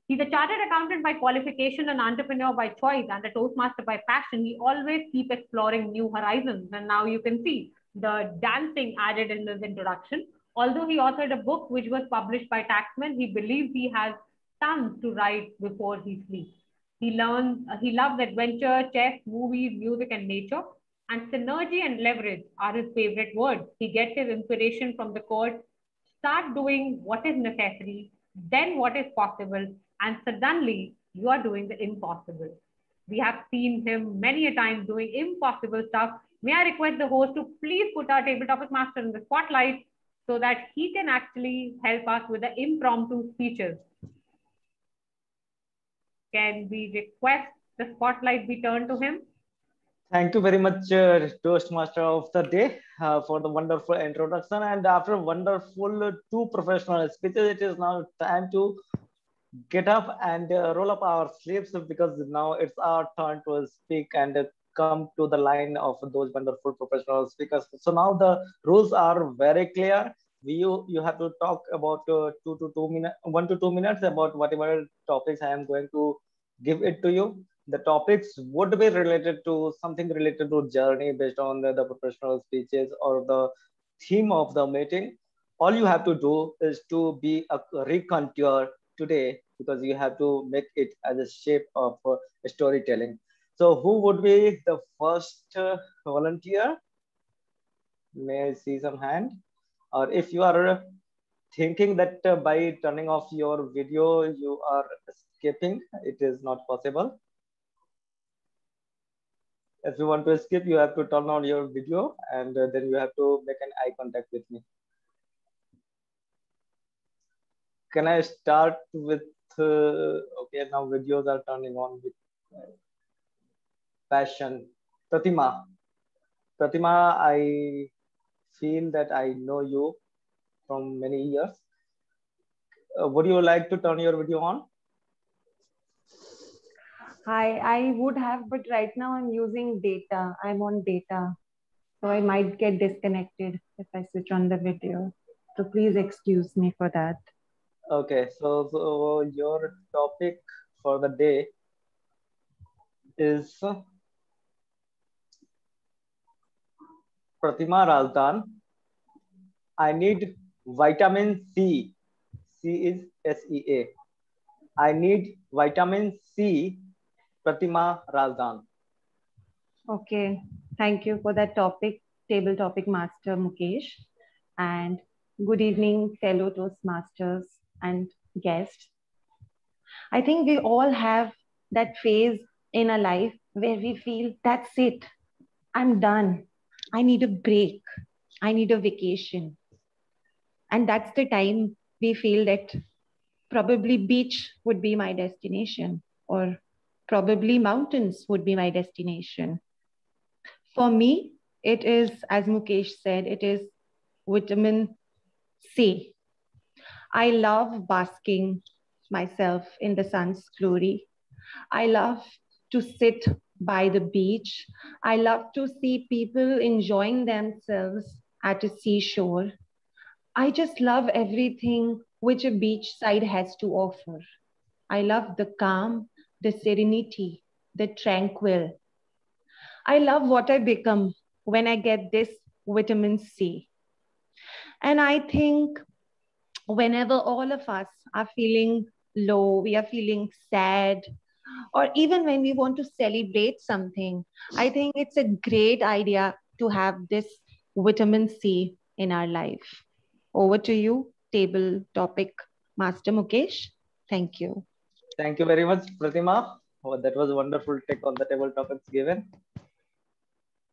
He's a chartered accountant by qualification, an entrepreneur by choice, and a Toastmaster by passion. He always keeps exploring new horizons. And now you can see the dancing added in this introduction. Although he authored a book which was published by Taxman, he believes he has tons to write before he sleeps. He loves adventure, chess, movies, music, and nature. And synergy and leverage are his favorite words. He gets his inspiration from the quote, start doing what is necessary, then what is possible, and suddenly you are doing the impossible. We have seen him many a time doing impossible stuff. May I request the host to please put our table topic master in the spotlight so that he can actually help us with the impromptu speeches. Can we request the spotlight be turned to him? Thank you very much, Toastmaster of the day, for the wonderful introduction. And after wonderful 2 professional speeches, it is now time to get up and roll up our sleeves, because now it's our turn to speak and come to the line of those wonderful professional speakers. So now the rules are very clear. You have to talk about 1 to 2 minutes about whatever topics I am going to give it to you. The topics would be related to something related to journey based on the professional speeches or the theme of the meeting. All you have to do is to be a raconteur today, because you have to make it as a shape of storytelling. So who would be the first volunteer? May I see some hand? Or if you are thinking that by turning off your video, you are escaping, it is not possible. If you want to escape, you have to turn on your video and then you have to make an eye contact with me. Can I start with, okay, now videos are turning on with passion. Pratima, I feel that I know you from many years. Would you like to turn your video on? Hi, I would have, but right now I'm using data. I'm on data. So I might get disconnected if I switch on the video. So please excuse me for that. Okay, so your topic for the day is Pratima Razdan. I need vitamin C. C is SEA. I need vitamin C. Pratima Razdan. Okay, thank you for that topic, table topic master Mukesh. And good evening, fellow Toastmasters and guests. I think we all have that phase in our life where we feel that's it. I'm done. I need a break. I need a vacation. And that's the time we feel that probably beach would be my destination, or probably mountains would be my destination. For me, it is, as Mukesh said, it is vitamin C. I love basking myself in the sun's glory. I love to sit by the beach. I love to see people enjoying themselves at a seashore. I just love everything which a beachside has to offer. I love the calm, the serenity, the tranquil. I love what I become when I get this vitamin C. And I think whenever all of us are feeling low, we are feeling sad, or even when we want to celebrate something, I think it's a great idea to have this vitamin C in our life. Over to you, table topic master Mukesh. Thank you. Thank you very much, Pratima. Oh, that was a wonderful take on the table topics given.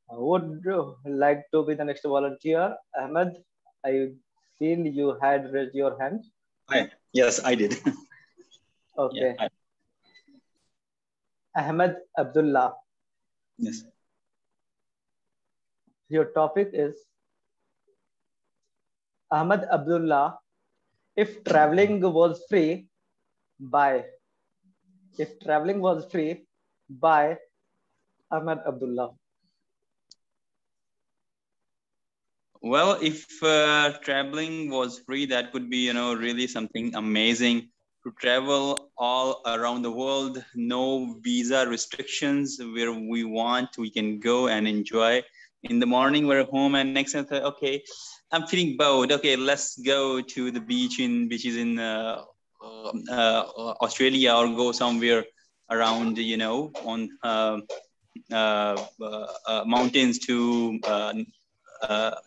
Would you like to be the next volunteer? Ahmed, I feel you had raised your hand. Yes, I did. Okay. Yeah, Ahmed Abdullah. yes. Your topic is Ahmed Abdullah. If traveling was free, by. If traveling was free, by Ahmed Abdullah. Well, if traveling was free, that could be, really something amazing. To travel all around the world, no visa restrictions. Where we want, we can go and enjoy. In the morning, we're home, and next time, okay, I'm feeling bored. Okay, let's go to the beaches in Australia, or go somewhere around, on mountains to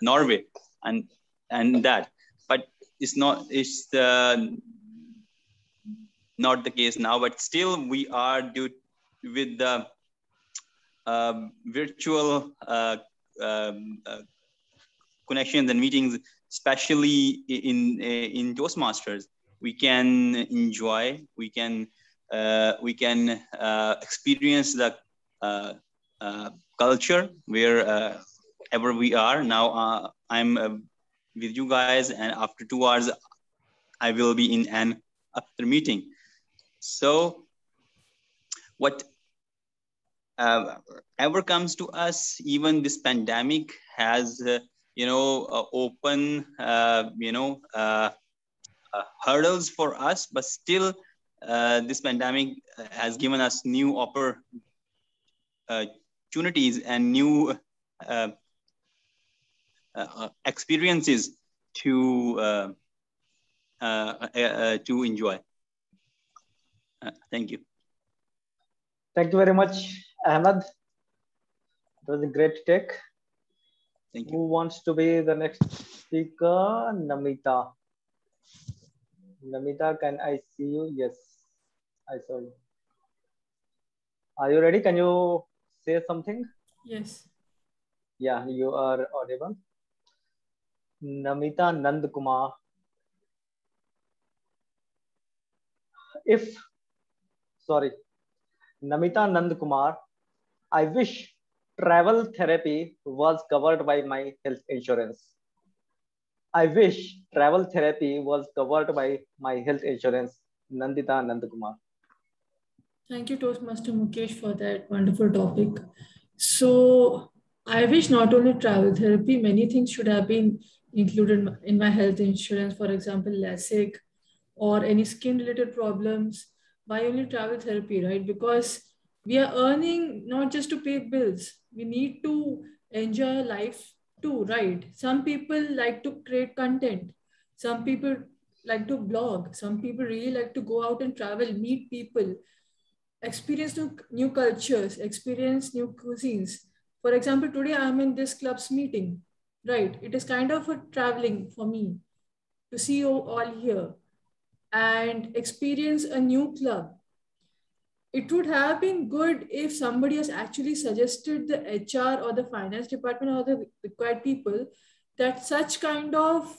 Norway, and that. But it's not the case now. But still, we are with the virtual connections and meetings, especially in Toastmasters. We can enjoy. We can experience the culture where ever we are. Now I'm with you guys, and after 2 hours I will be in an after meeting. So what ever comes to us, even this pandemic has open hurdles for us, but still this pandemic has given us new opportunities and new experiences to enjoy. Thank you. Thank you very much, Ahmed. It was a great take. Thank you. Who wants to be the next speaker? Namita. Namita, can I see you? Yes, I saw you. Are you ready? Can you say something? Yes. Yeah, you are audible. Namita Nandkumar. Namita Nandkumar. I wish travel therapy was covered by my health insurance. I wish travel therapy was covered by my health insurance. Nandita Nandkumar. Thank you, Toastmaster Mukesh, for that wonderful topic. So I wish not only travel therapy, many things should have been included in my health insurance. For example, LASIK or any skin-related problems. Why only travel therapy, right? Because we are earning not just to pay bills. We need to enjoy life too, right? Some people like to create content. Some people like to blog. Some people really like to go out and travel, meet people, experience new cultures, experience new cuisines. For example, today I'm in this club's meeting, right? It is kind of a traveling for me to see you all here and experience a new club. It would have been good if somebody has actually suggested the HR or the finance department or the required people that such kind of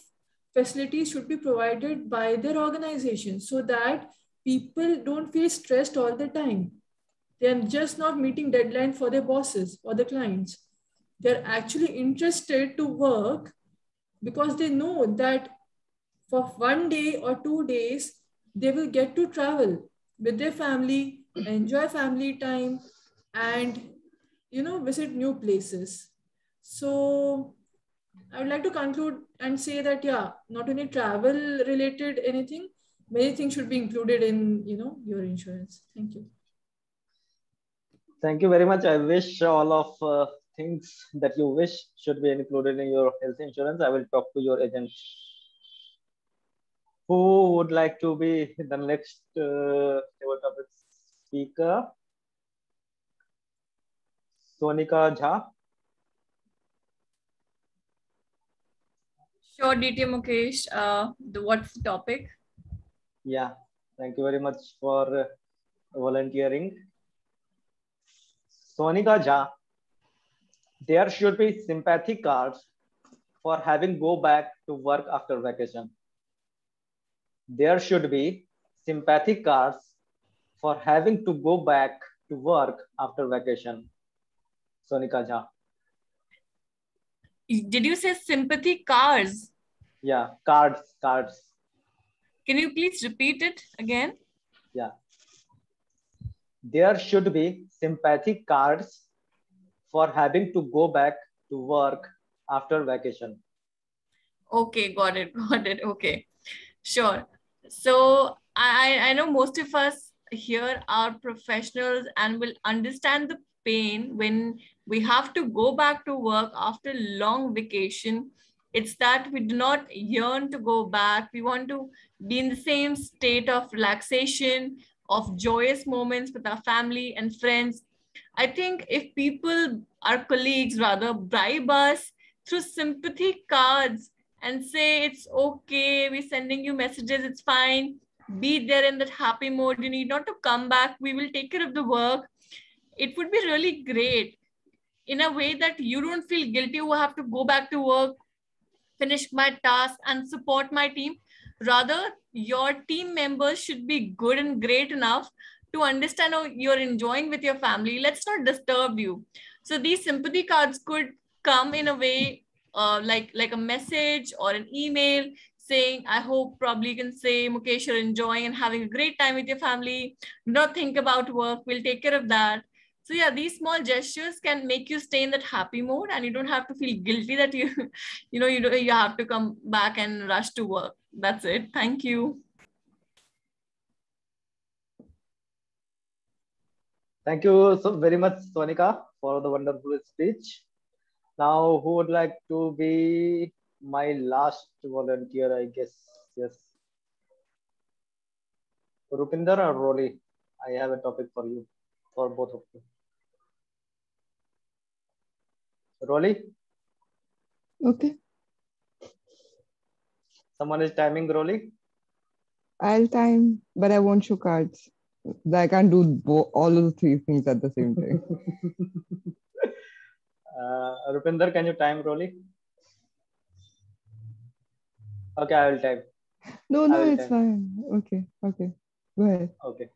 facilities should be provided by their organization so that people don't feel stressed all the time. They're just not meeting deadline for their bosses or the clients. They're actually interested to work because they know that for 1 day or 2 days, they will get to travel with their family, enjoy family time, and visit new places. So I would like to conclude and say that, yeah, not only travel related anything, many things should be included in, your insurance. Thank you. Thank you very much. I wish all of things that you wish should be included in your health insurance. I will talk to your agent. Who would like to be the next table topic speaker? Sonika Jha. Sure, DT Mukesh. What's the topic? Yeah, thank you very much for volunteering. Sonika Jha, there should be sympathy cards for having go back to work after vacation. There should be sympathy cards for having to go back to work after vacation. Sonika Jha. Did you say sympathy cards? Yeah, cards. Can you please repeat it again? Yeah. There should be sympathy cards for having to go back to work after vacation. Okay, got it. Okay, sure. So I know most of us here are professionals and will understand the pain when we have to go back to work after long vacation. It's that we do not yearn to go back. We want to be in the same state of relaxation, of joyous moments with our family and friends. I think if people, our colleagues rather, bribe us through sympathy cards and say it's okay, we're sending you messages, it's fine, be there in that happy mode, you need not to come back, we will take care of the work, it would be really great in a way that you don't feel guilty who have to go back to work, finish my task and support my team. Rather, your team members should be good and great enough to understand how you're enjoying with your family. Let's not disturb you. So these sympathy cards could come in a way like a message or an email saying, I hope probably you can say, Mukesh, you're enjoying and having a great time with your family. Do not think about work. We'll take care of that. So yeah, these small gestures can make you stay in that happy mode and you don't have to feel guilty that you have to come back and rush to work. That's it. Thank you. Thank you so very much, Sonika, for the wonderful speech. Now, who would like to be my last volunteer, I guess? Yes. Rupinder or Rolly? I have a topic for you, for both of you. Rolly? Okay. Someone is timing Rolly? I'll time, but I won't show cards. I can't do all of the three things at the same time. Rupinder, can you time Rolly? Okay, I will time. No, it's fine. Okay. Go ahead. Okay.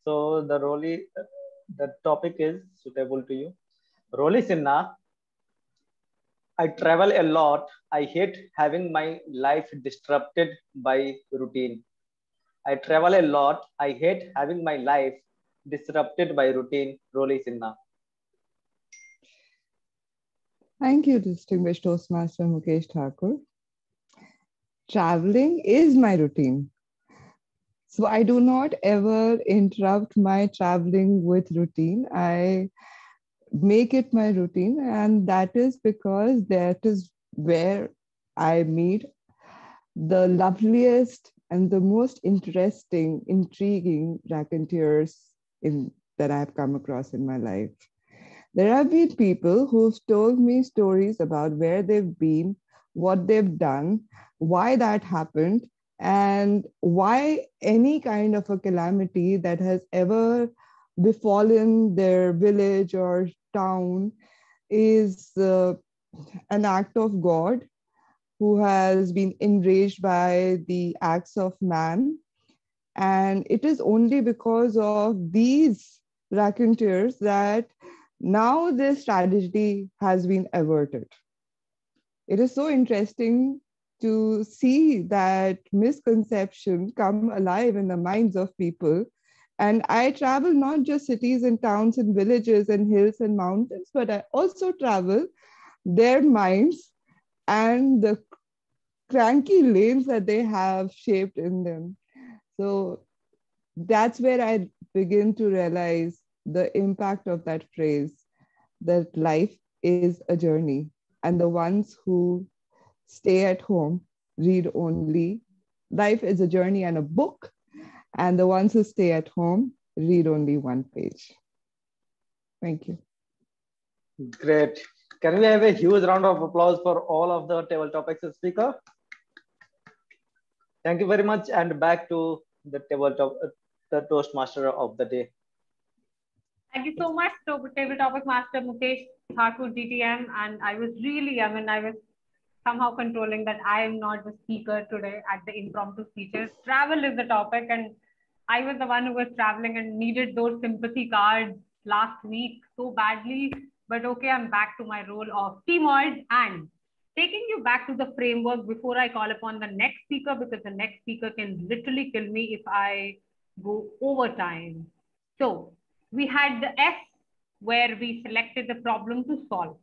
So the Rolly, the topic is suitable to you. Rolly Sinha, I travel a lot. I hate having my life disrupted by routine. I travel a lot. I hate having my life disrupted by routine. Rolly Sinha. Thank you, distinguished Toastmaster Mukesh Thakur. Traveling is my routine. So I do not ever interrupt my traveling with routine. I make it my routine, and that is because that is where I meet the loveliest and the most interesting, intriguing raconteurs that I've come across in my life. There have been people who've told me stories about where they've been, what they've done, why that happened, and why any kind of a calamity that has ever befallen their village or town is an act of God who has been enraged by the acts of man. And it is only because of these raconteurs that now this tragedy has been averted. it is so interesting to see that misconception come alive in the minds of people. And I travel not just cities and towns and villages and hills and mountains, but I also travel their minds and the cranky lanes that they have shaped in them. So that's where I begin to realize the impact of that phrase, that life is a journey. And the ones who stay at home read only. Life is a journey and a book. And the ones who stay at home read only one page. Thank you. Great. Can we have a huge round of applause for all of the table topics speaker? Thank you very much. And back to the the Toastmaster of the day. Thank you so much, Table Topic Master Mukesh Thakur, DTM. And I was really, I was somehow controlling that I am not the speaker today at the impromptu speeches. Travel is the topic, and I was the one who was traveling and needed those sympathy cards last week so badly. But okay, I'm back to my role of teamoid and taking you back to the framework before I call upon the next speaker, because the next speaker can literally kill me if I go over time. So we had the S, where we selected the problem to solve.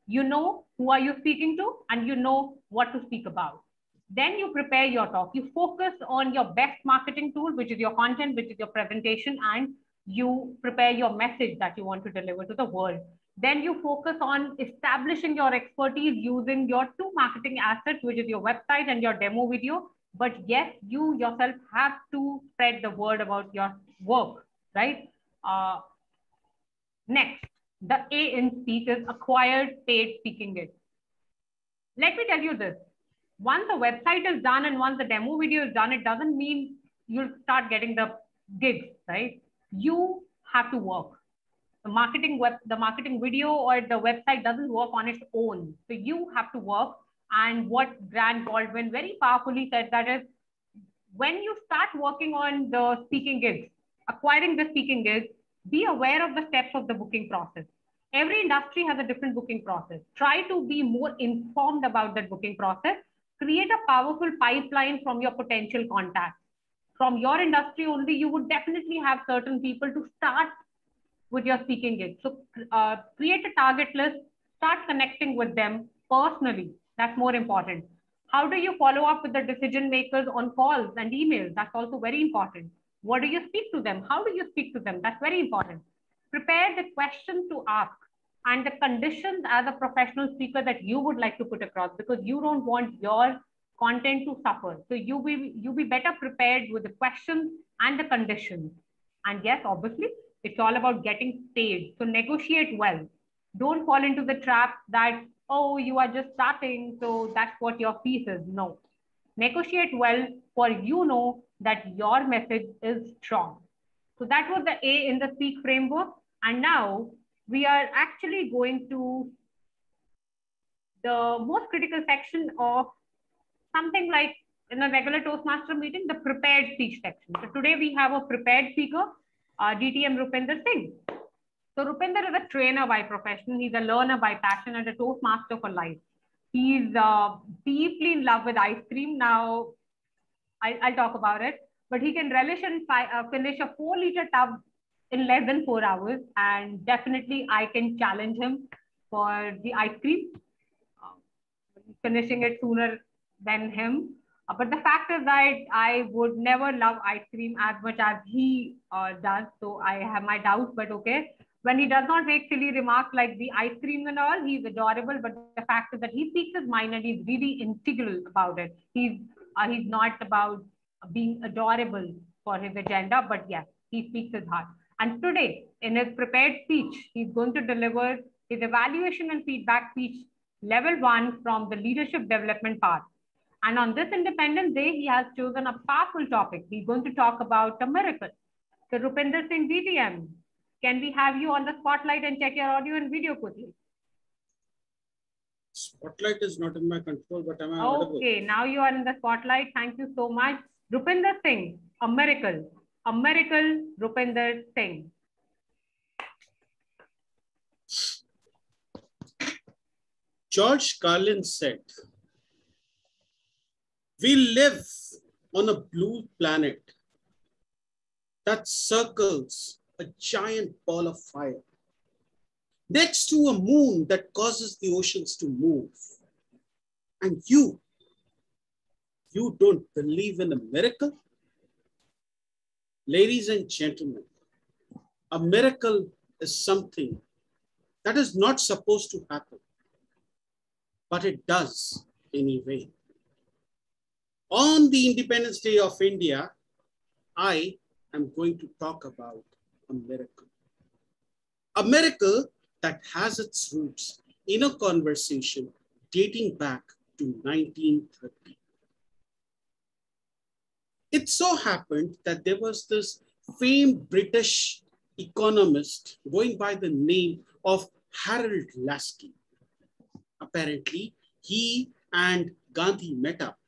You know who are you speaking to, and you know what to speak about. Then you prepare your talk. You focus on your best marketing tool, which is your content, which is your presentation, and you prepare your message that you want to deliver to the world. Then you focus on establishing your expertise using your two marketing assets, which is your website and your demo video. But yes, you yourself have to spread the word about your work, right? Next, the A in speech is acquired paid speaking gigs. Let me tell you this. Once the website is done and once the demo video is done, it doesn't mean you'll start getting the gigs, right? You have to work. The marketing video or the website doesn't work on its own. So you have to work. And what Grant Baldwin very powerfully said, that is, when you start working on the speaking gigs, acquiring the speaking gigs, be aware of the steps of the booking process. Every industry has a different booking process. Try to be more informed about that booking process. Create a powerful pipeline from your potential contacts. From your industry only, you would definitely have certain people to start with your speaking gigs. So create a target list, start connecting with them personally. That's more important. How do you follow up with the decision makers on calls and emails? That's also very important. What do you speak to them? How do you speak to them? That's very important. Prepare the questions to ask and the conditions as a professional speaker that you would like to put across, because you don't want your content to suffer. So you be better prepared with the questions and the conditions. And yes, obviously, it's all about getting paid. So negotiate well. Don't fall into the trap that, oh, you are just starting, so that's what your piece is. No. Negotiate well, for you know that your message is strong. So that was the A in the speak framework. And now we are actually going to the most critical section of something like in a regular Toastmaster meeting, the prepared speech section. So today we have a prepared speaker, DTM Rupinder Singh. So Rupinder is a trainer by profession. He's a learner by passion and a Toastmaster for life. He's deeply in love with ice cream. Now, I'll talk about it. But he can relish and finish a 4-liter tub in less than 4 hours. And definitely I can challenge him for the ice cream, finishing it sooner than him. But the fact is that I would never love ice cream as much as he does. So I have my doubts, but okay. When he does not make silly remarks like the ice cream and all, he's adorable. But the fact is that he speaks his mind and he's really integral about it. He's not about being adorable for his agenda, but yes, he speaks his heart. And today, in his prepared speech, he's going to deliver his evaluation and feedback speech level 1 from the leadership development path. And on this Independence Day, he has chosen a powerful topic. He's going to talk about a miracle. So Rupinder Singh, DTM, can we have you on the spotlight and check your audio and video quickly? Spotlight is not in my control, but am I audible? Okay, now you are in the spotlight. Thank you so much. Rupinder Singh, a miracle. A miracle, Rupinder Singh. George Carlin said, "We live on a blue planet that circles a giant ball of fire next to a moon that causes the oceans to move. And you don't believe in a miracle?" Ladies and gentlemen, a miracle is something that is not supposed to happen, but it does anyway. On the Independence Day of India, I am going to talk about a miracle. A miracle that has its roots in a conversation dating back to 1930. It so happened that there was this famed British economist going by the name of Harold Lasky. Apparently, he and Gandhi met up.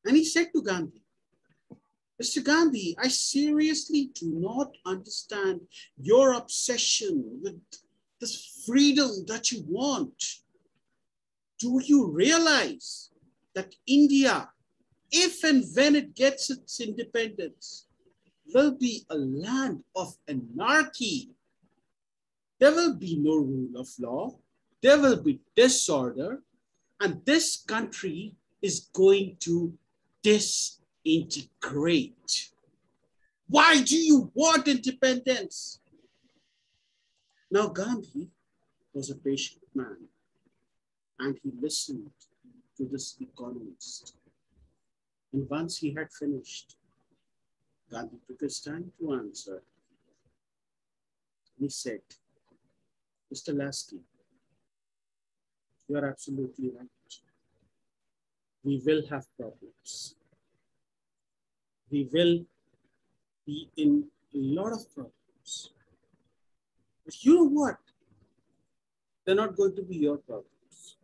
And he said to Gandhi, "Mr. Gandhi, I seriously do not understand your obsession with this freedom that you want. Do you realize that India, if and when it gets its independence, will be a land of anarchy? There will be no rule of law. There will be disorder. And this country is going to disintegrate. Why do you want independence?" Now, Gandhi was a patient man, and he listened to this economist. And once he had finished, Gandhi took his time to answer. He said, "Mr. Lasky, you are absolutely right. We will have problems. We will be in a lot of problems. But you know what? They're not going to be your problems.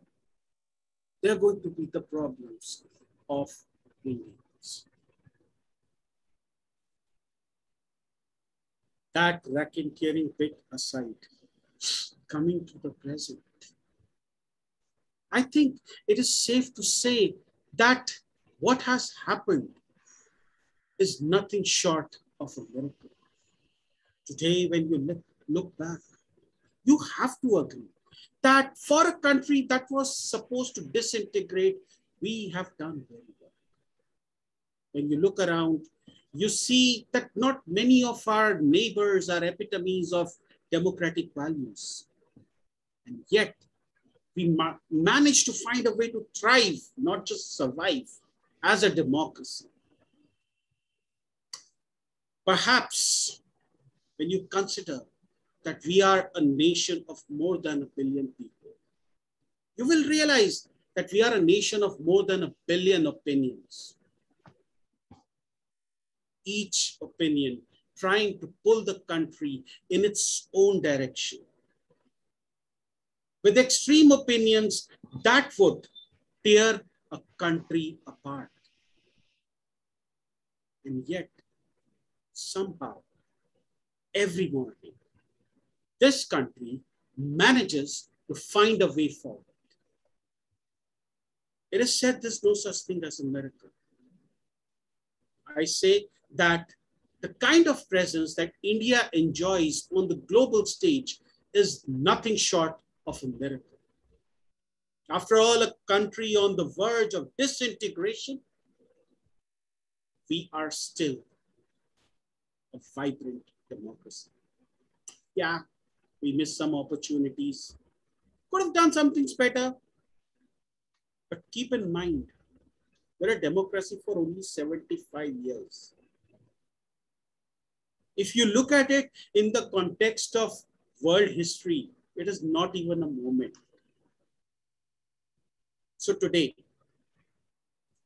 They're going to be the problems of Indians." That racketeering bit aside, coming to the present, I think it is safe to say that what has happened is nothing short of a miracle. Today, when you look back, you have to agree that for a country that was supposed to disintegrate, we have done very well. When you look around, you see that not many of our neighbors are epitomes of democratic values. And yet, we managed to find a way to thrive, not just survive, as a democracy. Perhaps when you consider that we are a nation of more than 1 billion people, you will realize that we are a nation of more than 1 billion opinions. Each opinion trying to pull the country in its own direction. With extreme opinions that would tear a country apart. And yet, somehow, every morning, this country manages to find a way forward. It is said there's no such thing as a miracle. I say that the kind of presence that India enjoys on the global stage is nothing short of a miracle. After all, a country on the verge of disintegration, we are still a vibrant democracy. Yeah, we missed some opportunities. Could have done some things better. But keep in mind, we're a democracy for only 75 years. If you look at it in the context of world history, it is not even a moment. So today,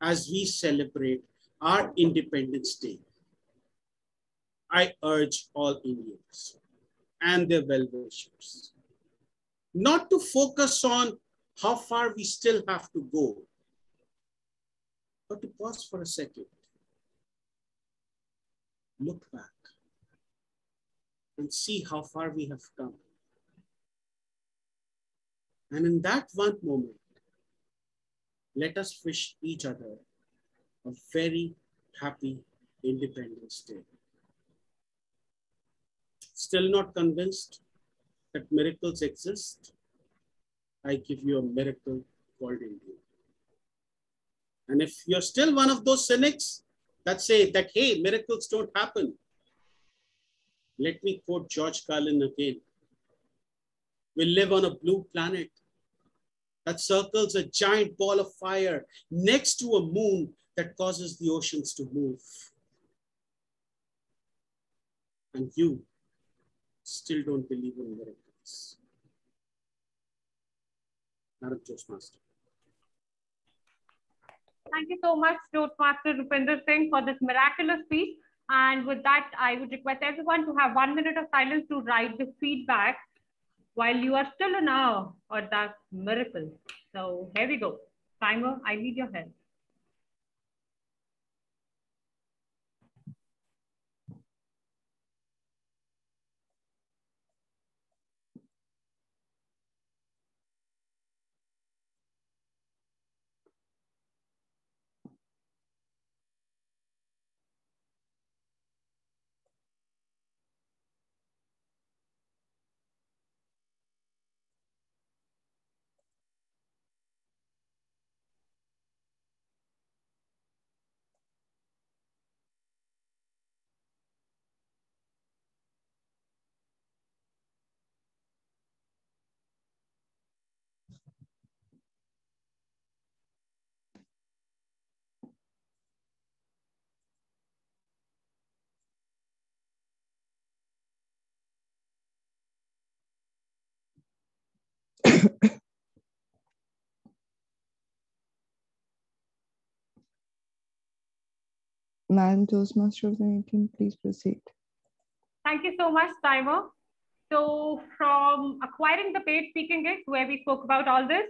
as we celebrate our Independence Day, I urge all Indians and their well-wishers not to focus on how far we still have to go, but to pause for a second, look back, and see how far we have come. And in that one moment, let us wish each other a very happy Independence Day. Still not convinced that miracles exist? I give you a miracle called India. And if you're still one of those cynics that say that, hey, miracles don't happen, let me quote George Carlin again. We live on a blue planet that circles a giant ball of fire next to a moon that causes the oceans to move. And you still don't believe in miracles. Madam Toastmaster. Thank you so much, Toastmaster Rupinder Singh, for this miraculous speech. And with that, I would request everyone to have 1 minute of silence to write the feedback while you are still in awe of that miracle. So here we go. Timer, I need your help. Madam Toastmaster of the meeting, please proceed. Thank you so much, Timer. So from acquiring the paid speaking gigs, where we spoke about all this,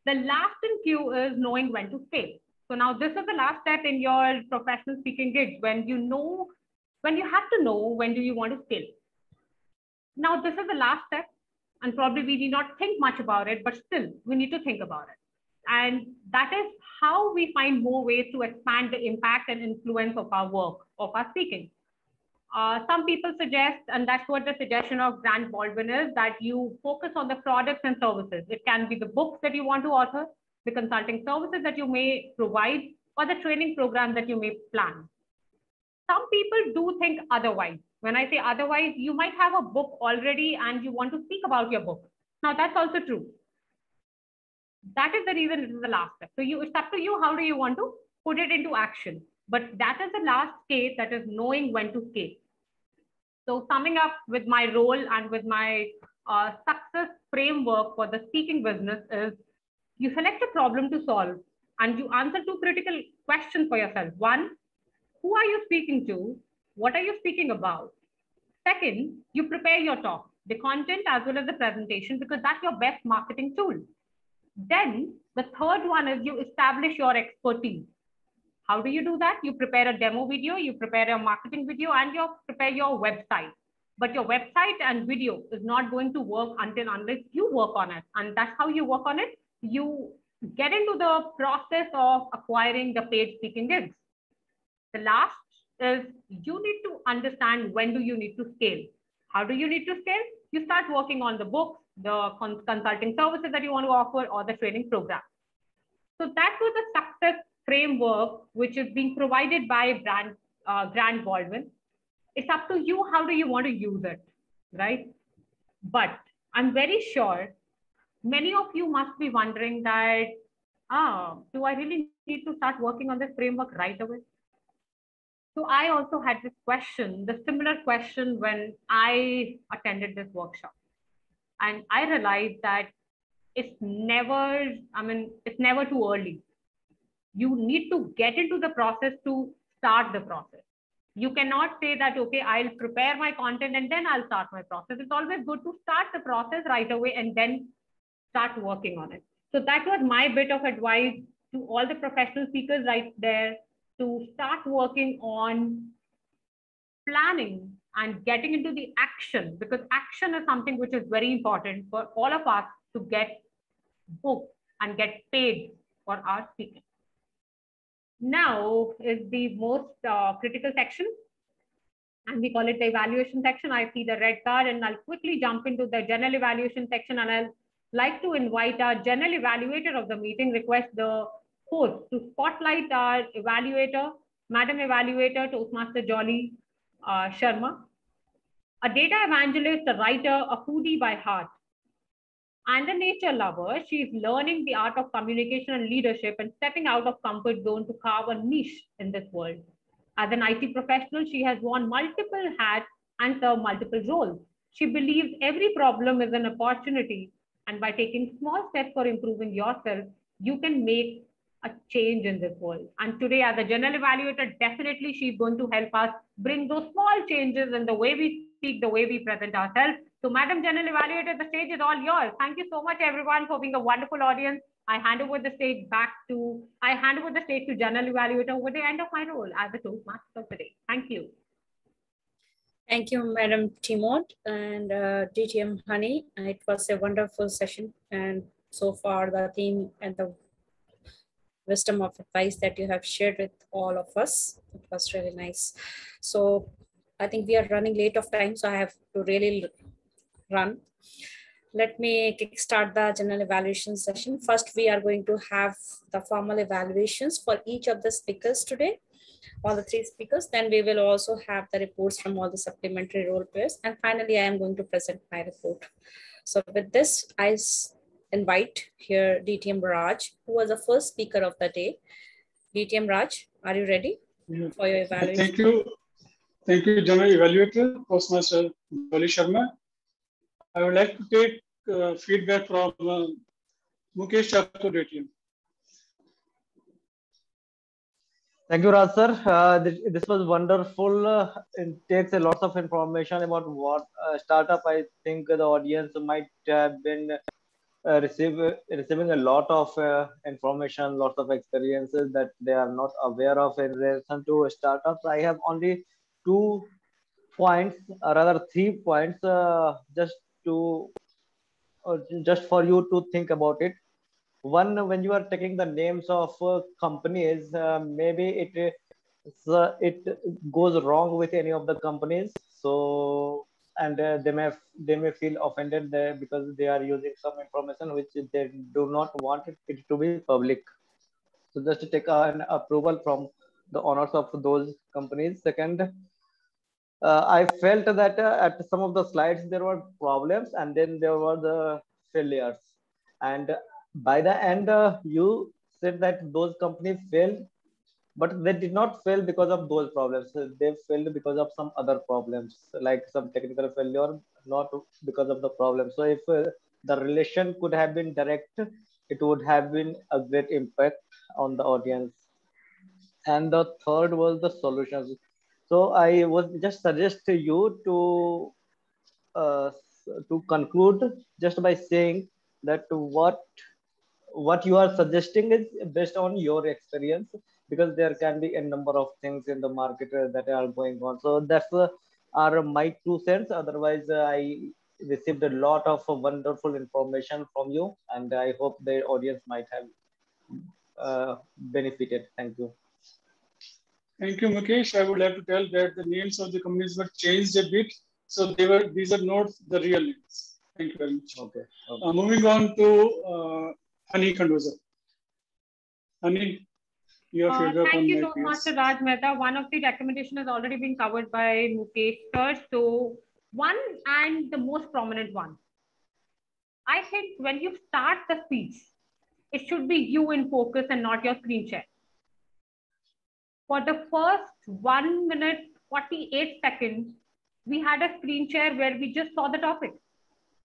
the last in queue is knowing when to scale. So now this is the last step in your professional speaking gigs, when you have to know when do you want to scale. Now this is the last step, and probably we need not think much about it, but still we need to think about it. And that is how we find more ways to expand the impact and influence of our work, of our speaking. Some people suggest, and that's what the suggestion of Grant Baldwin is, that you focus on the products and services. It can be the books that you want to author, the consulting services that you may provide, or the training program that you may plan. Some people do think otherwise. When I say otherwise, you might have a book already and you want to speak about your book. Now that's also true. That is the reason it is the last step. So it's up to you, how do you want to put it into action? But that is the last stage, that is knowing when to scale. So summing up with my role and with my success framework for the speaking business is, you select a problem to solve and you answer two critical questions for yourself. One, who are you speaking to? What are you speaking about? Second, you prepare your talk, the content as well as the presentation, because that's your best marketing tool. Then the third one is you establish your expertise. How do you do that? You prepare a demo video, you prepare a marketing video, and you prepare your website. But your website and video is not going to work unless you work on it. And that's how you work on it. You get into the process of acquiring the paid speaking gigs. The last is, you need to understand when do you need to scale. How do you need to scale? You start working on the books, the consulting services that you want to offer, or the training program. So that was a success framework which is being provided by Grant Baldwin. It's up to you, how do you want to use it, right? But I'm very sure many of you must be wondering that, do I really need to start working on this framework right away? So I also had this question, the similar question, when I attended this workshop. And I realized that it's never too early. You need to get into the process to start the process. You cannot say that, okay, I'll prepare my content and then I'll start my process. It's always good to start the process right away and then start working on it. So that was my bit of advice to all the professional speakers right there, to start working on planning and getting into the action, because action is something which is very important for all of us to get book and get paid for our speaking. Now is the most critical section, and we call it the evaluation section. I see the red card, and I'll quickly jump into the general evaluation section, and I'll like to invite our general evaluator of the meeting, request the host to spotlight our evaluator, Madam Evaluator Toastmaster Jolly Sharma, a data evangelist, a writer, a foodie by heart, and a nature lover. She is learning the art of communication and leadership and stepping out of comfort zone to carve a niche in this world. As an IT professional, she has worn multiple hats and served multiple roles. She believes every problem is an opportunity, and by taking small steps for improving yourself, you can make a change in this world. And today, as a general evaluator, definitely she's going to help us bring those small changes in the way we speak, the way we present ourselves. So, Madam General Evaluator, the stage is all yours. Thank you so much, everyone, for being a wonderful audience. I hand over the stage to General Evaluator over the end of my role as the Toastmaster of the day. Thank you. Thank you, Madam Timot and DTM Honey. It was a wonderful session, and so far the theme and the wisdom of advice that you have shared with all of us, it was really nice. So I think we are running late of time, so I have to really run. Let me kickstart the general evaluation session. First, we are going to have the formal evaluations for each of the speakers today, all the 3 speakers. Then we will also have the reports from all the supplementary role players. And finally, I am going to present my report. So with this, I invite here DTM Raj, who was the first speaker of the day. DTM Raj, are you ready for your evaluation? Thank you, General Evaluator, Toastmaster Jolly Sharma. I would like to take feedback from Mukesh Chatur, DTM. Thank you, Raj sir. This was wonderful. It takes a lot of information about what startup. I think the audience might have been receiving a lot of information, lots of experiences that they are not aware of in relation to startups. I have only 2 points, or rather 3 points, just for you to think about it. One, when you are taking the names of companies, maybe it goes wrong with any of the companies. So, and they may feel offended there because they are using some information which they do not want it to be public. So just to take an approval from the owners of those companies. Second, I felt that at some of the slides there were problems, and then there were the failures. And by the end, you said that those companies failed, but they did not fail because of those problems. They failed because of some other problems, like some technical failure, not because of the problem. So if the relation could have been direct, it would have been a great impact on the audience. And the third was the solutions. So I would just suggest to you to conclude just by saying that what you are suggesting is based on your experience, because there can be a number of things in the market that are going on. So that's are my 2 cents. Otherwise, I received a lot of wonderful information from you, and I hope the audience might have benefited. Thank you. Thank you, Mukesh. I would like to tell that the names of the companies were changed a bit. So these are not the real names. Thank you very much. Okay. Moving on to Honey Khandoza. Honey, your feedback thank on you, my Toastmaster Raj Mehta. One of the recommendations has already been covered by Mukesh sir. So one, and the most prominent one, I think when you start the speech, it should be you in focus and not your screen share. For the first 1 minute, 48 seconds, we had a screen share where we just saw the topic.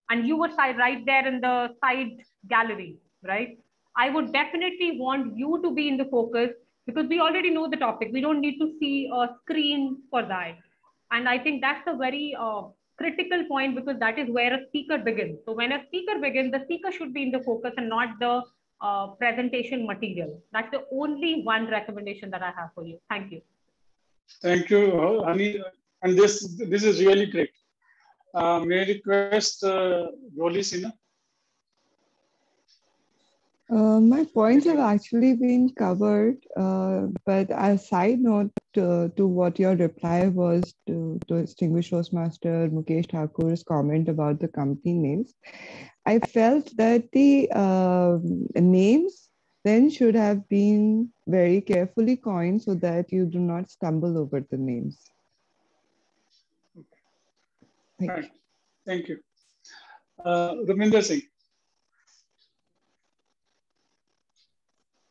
And you were right there in the side gallery, right? I would definitely want you to be in the focus, because we already know the topic. We don't need to see a screen for that. And I think that's a very critical point, because that is where a speaker begins. So when a speaker begins, the speaker should be in the focus and not the presentation material. That's the only one recommendation that I have for you. Thank you. Thank you, Honey. And this is really great. May I request Rolly Sinha? My points have actually been covered, but a side note to what your reply was to distinguished Toastmaster Mukesh Thakur's comment about the company names, I felt that the names then should have been very carefully coined so that you do not stumble over the names. Right. Thank you. Ravinder Singh.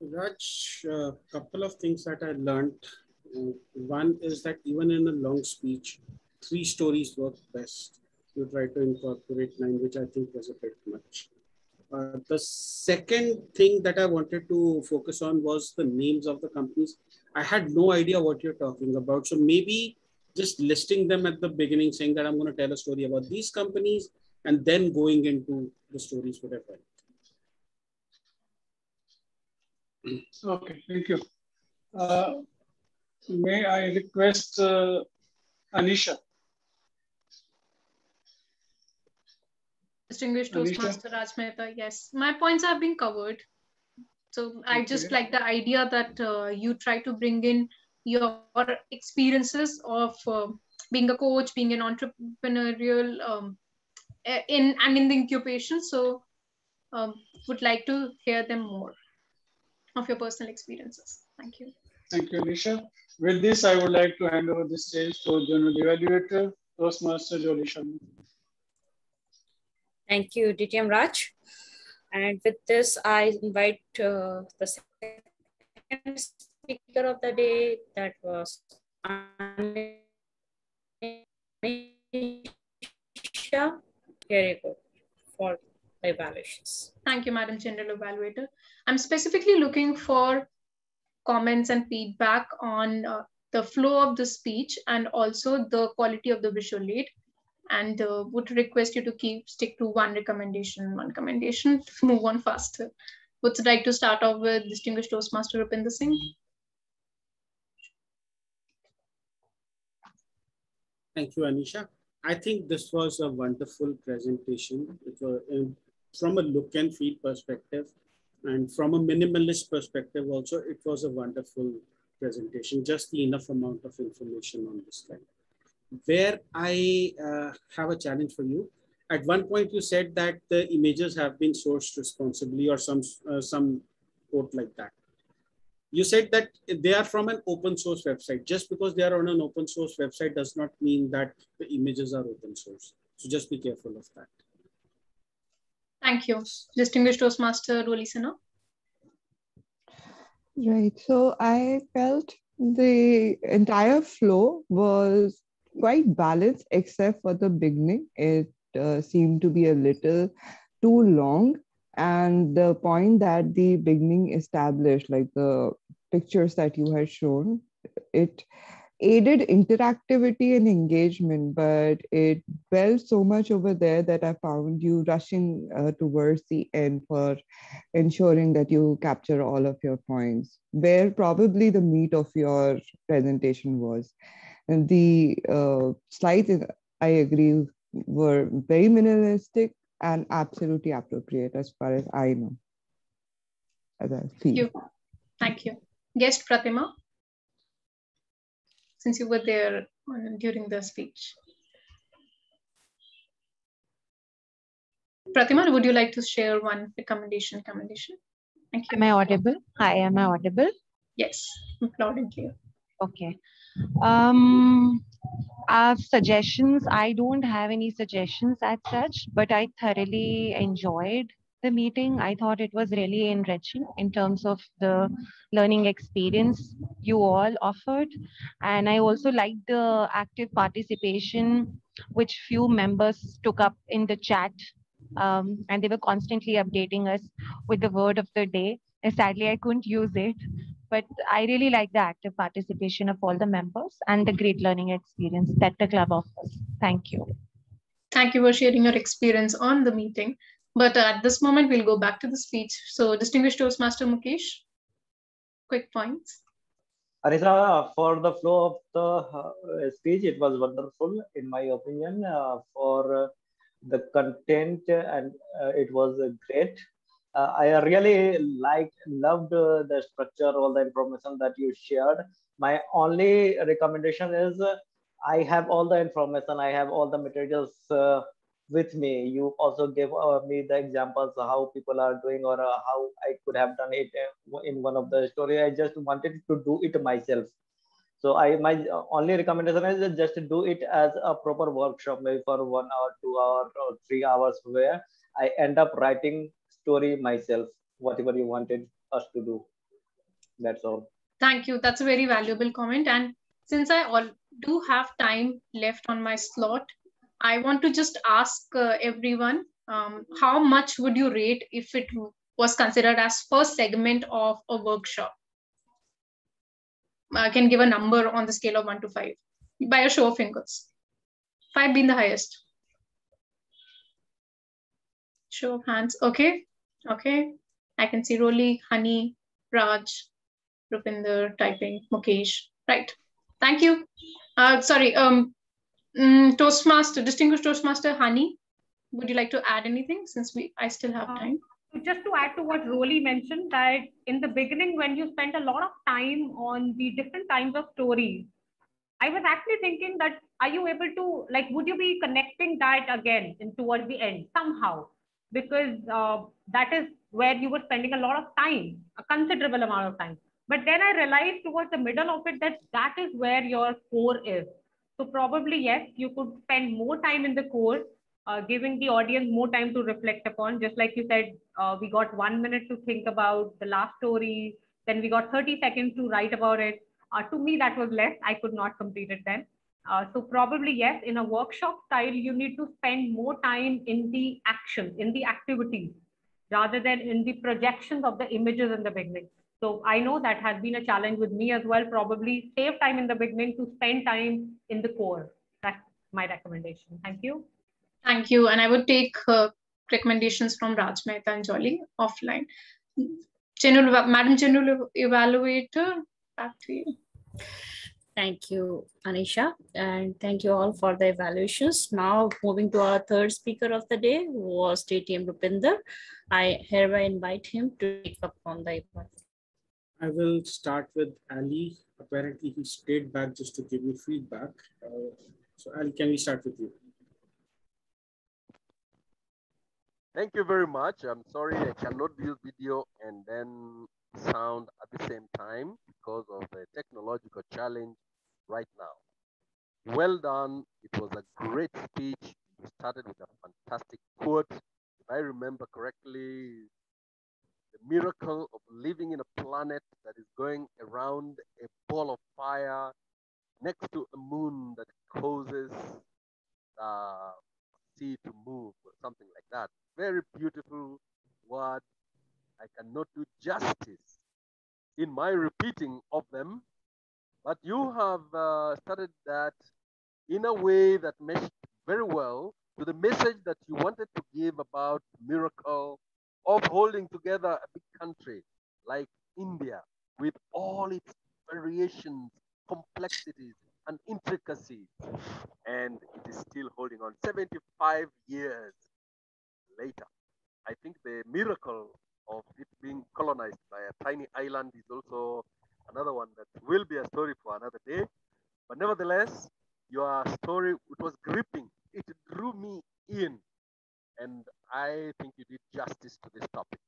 Raj, a couple of things that I learned. One is that even in a long speech, 3 stories work best. You try to incorporate 9, which I think was a bit much. The second thing that I wanted to focus on was the names of the companies. I had no idea what you're talking about. So maybe just listing them at the beginning, saying that I'm going to tell a story about these companies and then going into the stories would have helped. Okay, thank you. May I request Anisha? Distinguished Toastmaster Raj Mehta, yes, my points have been covered. So I just like the idea that you try to bring in your experiences of being a coach, being an entrepreneurial in the incubation. So would like to hear them more of your personal experiences. Thank you. Thank you, Anisha. With this, I would like to hand over the stage to General Evaluator, Toastmaster Jolly Sharma. Thank you, DTM Raj. And with this, I invite the second speaker of the day, that was Anisha. Here you go for the evaluations. Thank you, Madam General Evaluator. I'm specifically looking for comments and feedback on the flow of the speech and also the quality of the visual aid, and would request you to stick to one recommendation, to move on faster. Would you like to start off with Distinguished Toastmaster Rupinder Singh? Thank you, Anisha. I think this was a wonderful presentation. It was, from a look and feel perspective, and from a minimalist perspective also, it was a wonderful presentation, just the enough amount of information on this slide. Where I have a challenge for you. At one point you said that the images have been sourced responsibly or some quote like that. You said that they are from an open source website. Just because they are on an open source website does not mean that the images are open source. So just be careful of that. Thank you. Distinguished Toastmaster Roli Sinha. Right. So I felt the entire flow was quite balanced, except for the beginning. It seemed to be a little too long. And the point that the beginning established, like the pictures that you had shown, it aided interactivity and engagement, but it dwelled so much over there that I found you rushing towards the end for ensuring that you capture all of your points, where probably the meat of your presentation was. And the slides, I agree, were very minimalistic and absolutely appropriate as far as I know. As I feel. Thank you. Guest Pratima, since you were there during the speech. Pratima, would you like to share one recommendation? Thank you. Am I audible? Hi, am I audible? Yes, loud and clear. Okay. Suggestions, I don't have any suggestions as such, but I thoroughly enjoyed the meeting. I thought it was really enriching in terms of the learning experience you all offered. And I also liked the active participation, which few members took up in the chat. And they were constantly updating us with the word of the day. And sadly, I couldn't use it. But I really like the active participation of all the members and the great learning experience that the club offers. Thank you. Thank you for sharing your experience on the meeting. But at this moment, we'll go back to the speech. So, Distinguished Toastmaster Mukesh, quick points. Anisha, for the flow of the speech, it was wonderful, in my opinion. For the content, and it was great. I really loved the structure, all the information that you shared. My only recommendation is I have all the information, I have all the materials with me. You also gave me the examples of how people are doing, or how I could have done it in one of the story. I just wanted to do it myself. So my only recommendation is just to do it as a proper workshop, maybe for 1 hour, 2 hours, or 3 hours, where I end up writing story myself, whatever you wanted us to do. That's all. Thank you. That's a very valuable comment. And since I do have time left on my slot, I want to just ask everyone, how much would you rate if it was considered as first segment of a workshop? I can give a number on the scale of 1 to 5 by a show of fingers. 5 being the highest. Show of hands. Okay. Okay. I can see Roli, Honey, Raj, Rupinder typing, Mukesh. Right. Thank you. Sorry. Toastmaster, distinguished Toastmaster Honey, would you like to add anything since I still have time? Just to add to what Roli mentioned, that in the beginning, when you spent a lot of time on the different kinds of stories, I was actually thinking that, are you able to, like, would you be connecting that again towards the end somehow? Because that is where you were spending a lot of time, a considerable amount of time. But then I realized towards the middle of it that is where your core is. So probably, yes, you could spend more time in the core, giving the audience more time to reflect upon. Just like you said, we got 1 minute to think about the last story, then we got 30 seconds to write about it. To me, that was less. I could not complete it then. So probably, yes, in a workshop style, you need to spend more time in the action, in the activities, rather than in the projections of the images in the beginning. So I know that has been a challenge with me as well. Probably save time in the beginning to spend time in the core. That's my recommendation. Thank you. Thank you. And I would take recommendations from Raj Mehta and Jolly offline. Madam General Evaluator, back to you. Thank you, Anisha, and thank you all for the evaluations. Now moving to our third speaker of the day, who was DTM Rupinder. I hereby invite him to take up on the evaluation. I will start with Ali. Apparently he stayed back just to give me feedback. So Ali, can we start with you? Thank you very much. I'm sorry I cannot use video and then sound at the same time because of the technological challenge right now. Well done. It was a great speech. You started with a fantastic quote. If I remember correctly, the miracle of living in a planet that is going around a ball of fire next to a moon that causes the sea to move or something like that. Very beautiful word. I cannot do justice in my repeating of them, but you have started that in a way that meshed very well to the message that you wanted to give about the miracle of holding together a big country like India with all its variations, complexities, and intricacies. And it is still holding on 75 years later. I think the miracle of it being colonized by a tiny island is also another one that will be a story for another day. But nevertheless, your story, it was gripping. It drew me in. And I think you did justice to this topic.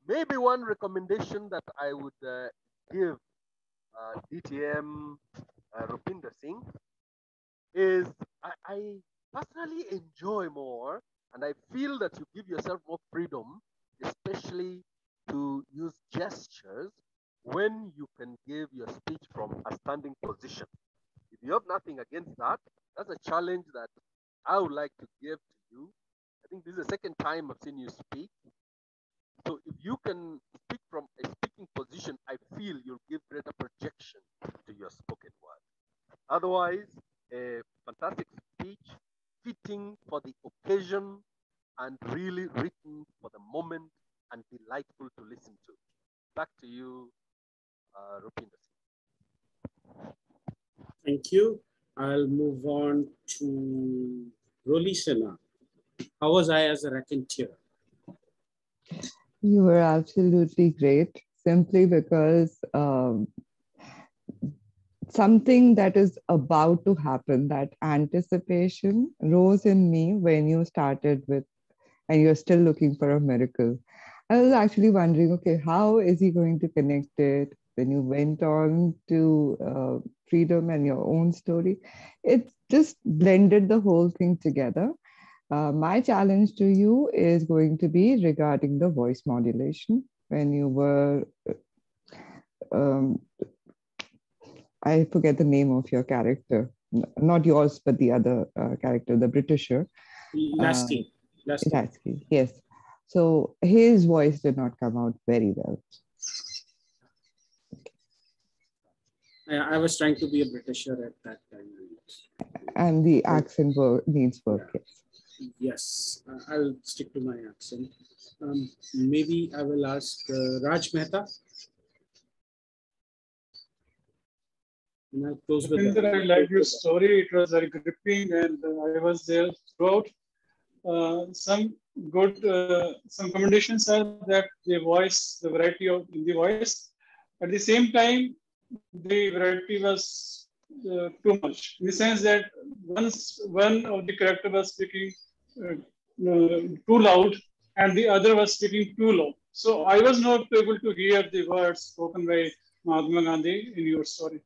Maybe one recommendation that I would give DTM Rupinder Singh is I personally enjoy more, and I feel that you give yourself more freedom, especially to use gestures when you can give your speech from a standing position. If you have nothing against that, that's a challenge that I would like to give to you. I think this is the second time I've seen you speak. So if you can speak from a speaking position, I feel you'll give greater projection to your spoken word. Otherwise, a fantastic speech, fitting for the occasion and really written for the moment and delightful to listen to. Back to you, Rupinder. Thank you. I'll move on to Roli Sena. How was I as a raconteur? You were absolutely great, simply because something that is about to happen, that anticipation rose in me when you started with, and you're still looking for a miracle. I was actually wondering, okay, how is he going to connect it? When you went on to freedom and your own story, it just blended the whole thing together. My challenge to you is going to be regarding the voice modulation. When you were, um, I forget the name of your character, not yours, but the other character, the Britisher. Lasky. Lasky, yes. So his voice did not come out very well. I was trying to be a Britisher at that time. And the accent needs work, yes. Yes, I'll stick to my accent. Maybe I will ask Raj Mehta. And I'll close with that. I like your story. It was very gripping, and I was there throughout. Some good, some commendations are that the voice, the variety of in the voice. At the same time, the variety was too much, in the sense that once one of the character was speaking too loud and the other was speaking too low. So I was not able to hear the words spoken by Mahatma Gandhi in your story.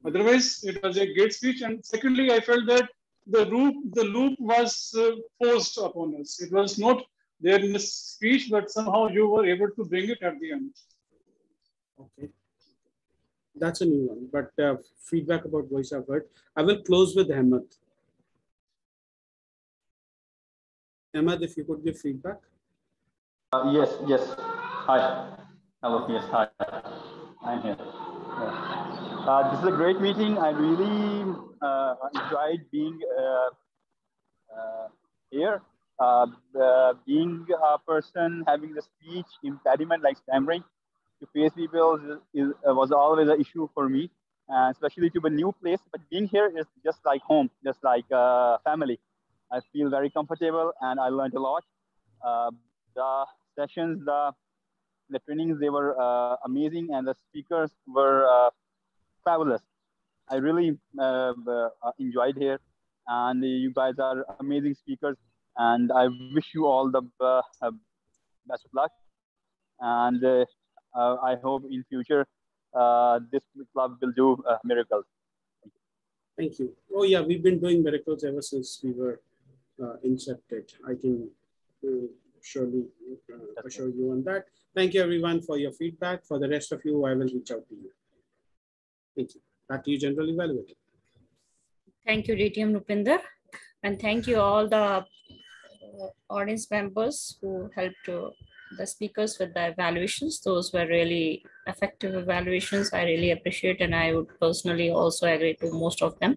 Otherwise, it was a great speech. And secondly, I felt that the loop was forced upon us. It was not there in the speech, but somehow you were able to bring it at the end. Okay. That's a new one, but feedback about voice I've heard. I will close with Ahmed. Ahmed, if you could give feedback. Yes. Hi. Hello. Yes. Hi. I'm here. Yeah. This is a great meeting. I really enjoyed being here. Being a person having the speech impediment like stammering to face people was always an issue for me, especially to a new place. But being here is just like home, just like family. I feel very comfortable and I learned a lot. The sessions, the trainings, they were amazing, and the speakers were fabulous. I really enjoyed here, and you guys are amazing speakers, and I wish you all the best of luck. And I hope in future this club will do miracles. Thank you. Oh yeah, we've been doing miracles ever since we were incepted. I can surely assure you on that. Thank you everyone for your feedback. For the rest of you, I will reach out to you. Thank you. Back to you, General Evaluator. Thank you, DTM Rupinder. And thank you all the audience members who helped the speakers with the evaluations. Those were really effective evaluations. I really appreciate, and I would personally also agree to most of them.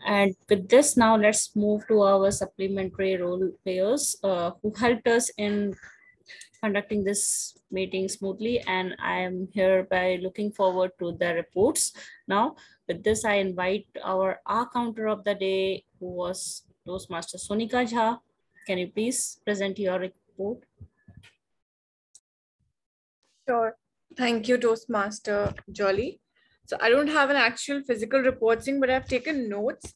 And with this, now let's move to our supplementary role players who helped us in conducting this meeting smoothly. And I am hereby looking forward to the reports. Now, with this, I invite our counter of the day, who was Toastmaster Sonika Jha. Can you please present your report? Sure. Thank you, Toastmaster Jolly. So I don't have an actual physical reporting, but I've taken notes.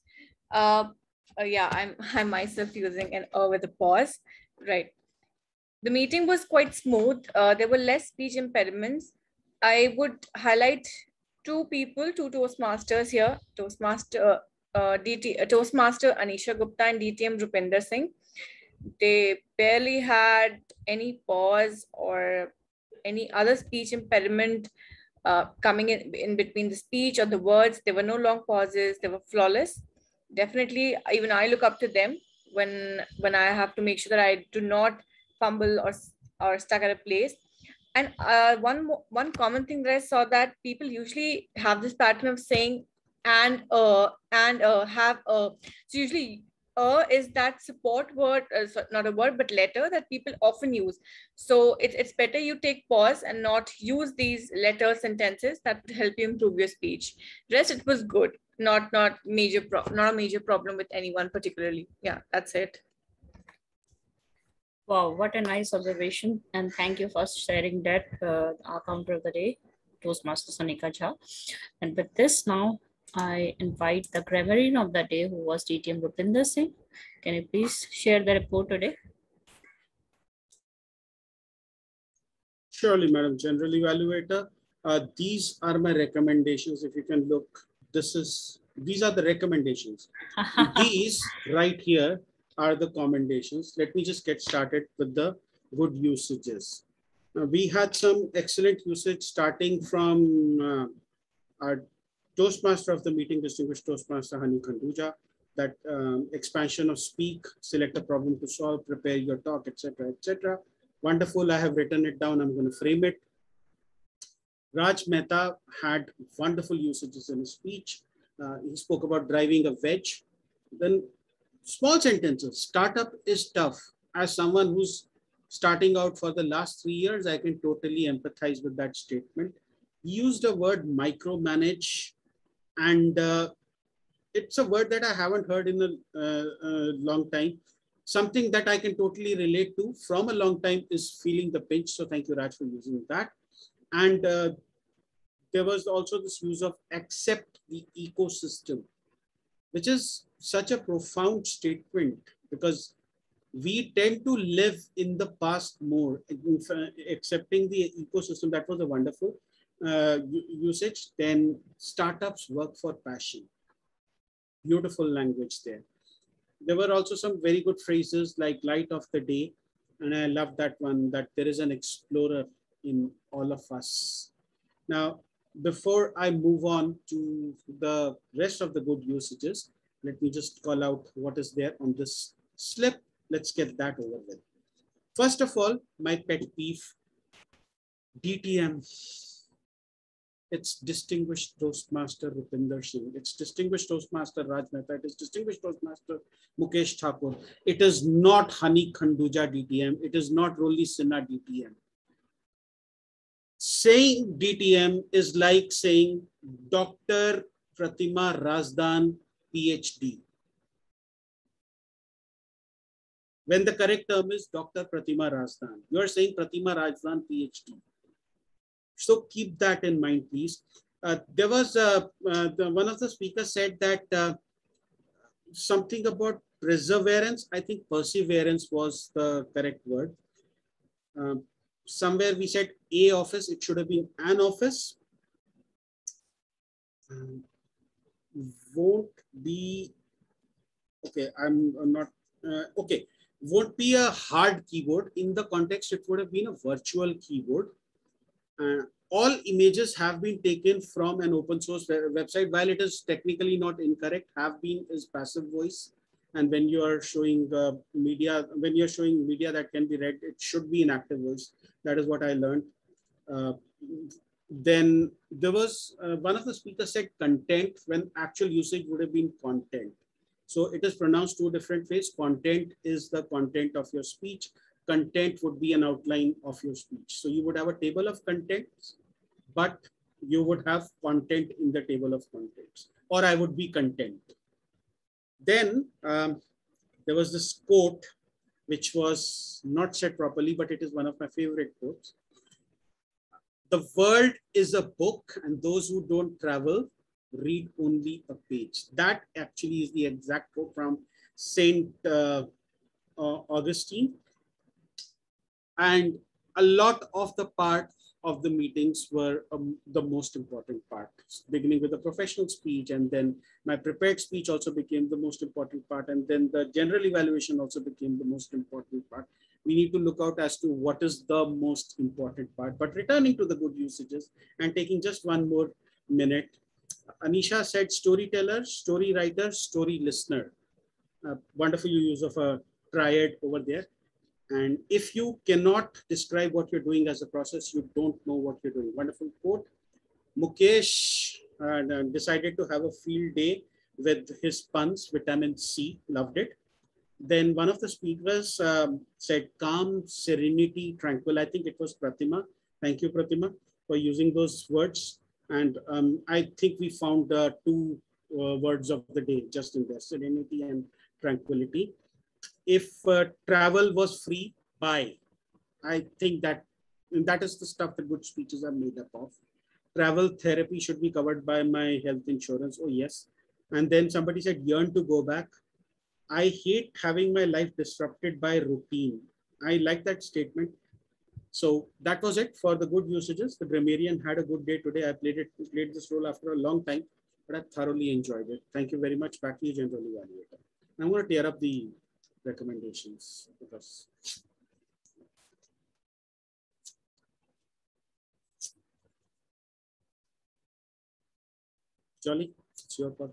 Yeah, I'm myself using an with a pause. Right. The meeting was quite smooth. There were less speech impediments. I would highlight two Toastmasters here. Toastmaster Anisha Gupta and DTM Rupinder Singh. They barely had any pause or any other speech impediment coming in between the speech or the words. There were no long pauses. They were flawless. Definitely, even I look up to them when I have to make sure that I do not fumble or stuck at a place. And one common thing that I saw, that people usually have this pattern of saying and have so usually is that support word, not a word, but letter that people often use. So it's better you take pause and not use these letter sentences. That would help you improve your speech. Rest, it was good. Not a major problem with anyone particularly. Yeah, that's it. Wow, what a nice observation. And thank you for sharing that, our counter of the day, Toastmaster Sanika Jha. And with this now, I invite the grammarian of the day, who was DTM Rupinder Singh. Can you please share the report today? Surely, Madam General Evaluator. These are my recommendations. If you can look, these are the recommendations. These right here are the commendations. Let me just get started with the good usages. We had some excellent usage starting from our Toastmaster of the meeting, distinguished Toastmaster Hani Khanduja, that expansion of speak, select a problem to solve, prepare your talk, etc., etc. Wonderful. I have written it down. I'm going to frame it. Raj Mehta had wonderful usages in his speech. He spoke about driving a wedge. Then small sentences. Startup is tough. As someone who's starting out for the last 3 years, I can totally empathize with that statement. He used a word micromanage, and it's a word that I haven't heard in a long time. Something that I can totally relate to from a long time is feeling the pinch. So thank you, Raj, for using that. And there was also this use of accept the ecosystem, which is such a profound statement because we tend to live in the past more. Accepting the ecosystem, that was a wonderful usage. Then startups work for passion. Beautiful language there. There were also some very good phrases like light of the day. And I love that one, that there is an explorer in all of us. Now, before I move on to the rest of the good usages, let me just call out what is there on this slip. Let's get that over with. First of all, my pet peeve, DTM. It's distinguished Toastmaster Rupinder Singh. It's distinguished Toastmaster Raj Mehta. It is distinguished Toastmaster Mukesh Thakur. It is not Hani Khanduja DTM. It is not Rolly Sinha DTM. Saying DTM is like saying Dr. Pratima Razdan, PhD. When the correct term is Dr. Pratima Razdan. You are saying Pratima Razdan, PhD. So keep that in mind, please. There was one of the speakers said that something about perseverance. I think perseverance was the correct word. Somewhere we said a office, it should have been an office. Won't be, okay, I'm not, okay. Won't be a hard keyboard. In the context, it would have been a virtual keyboard. All images have been taken from an open source website. While it is technically not incorrect, have been is passive voice. And when you are showing media, when you're showing media that can be read, it should be in active voice. That is what I learned. Then there was one of the speakers said content when actual usage would have been content. So it is pronounced two different ways. Content is the content of your speech. Content would be an outline of your speech. So you would have a table of contents, but you would have content in the table of contents, or I would be content. Then there was this quote, which was not said properly, but it is one of my favorite quotes. The world is a book, and those who don't travel read only a page. That actually is the exact quote from Saint Augustine. And a lot of the parts of the meetings were the most important part, beginning with the professional speech, and then my prepared speech also became the most important part, and then the general evaluation also became the most important part. We need to look out as to what is the most important part. But returning to the good usages and taking just one more minute, Anisha said storyteller, story writer, story listener. Wonderful use of a triad over there. And if you cannot describe what you're doing as a process, you don't know what you're doing. Wonderful quote. Mukesh decided to have a field day with his puns, vitamin C, loved it. Then one of the speakers said calm, serenity, tranquil. I think it was Pratima. Thank you, Pratima, for using those words. And I think we found two words of the day just in there, serenity and tranquility. If travel was free, by. I think that is the stuff that good speeches are made up of. Travel therapy should be covered by my health insurance. Oh, yes. And then somebody said, yearn to go back. I hate having my life disrupted by routine. I like that statement. So that was it for the good usages. The grammarian had a good day today. I played this role after a long time, but I thoroughly enjoyed it. Thank you very much. Back to you, General Evaluator. I'm going to tear up the recommendations because Jolly, it's your part.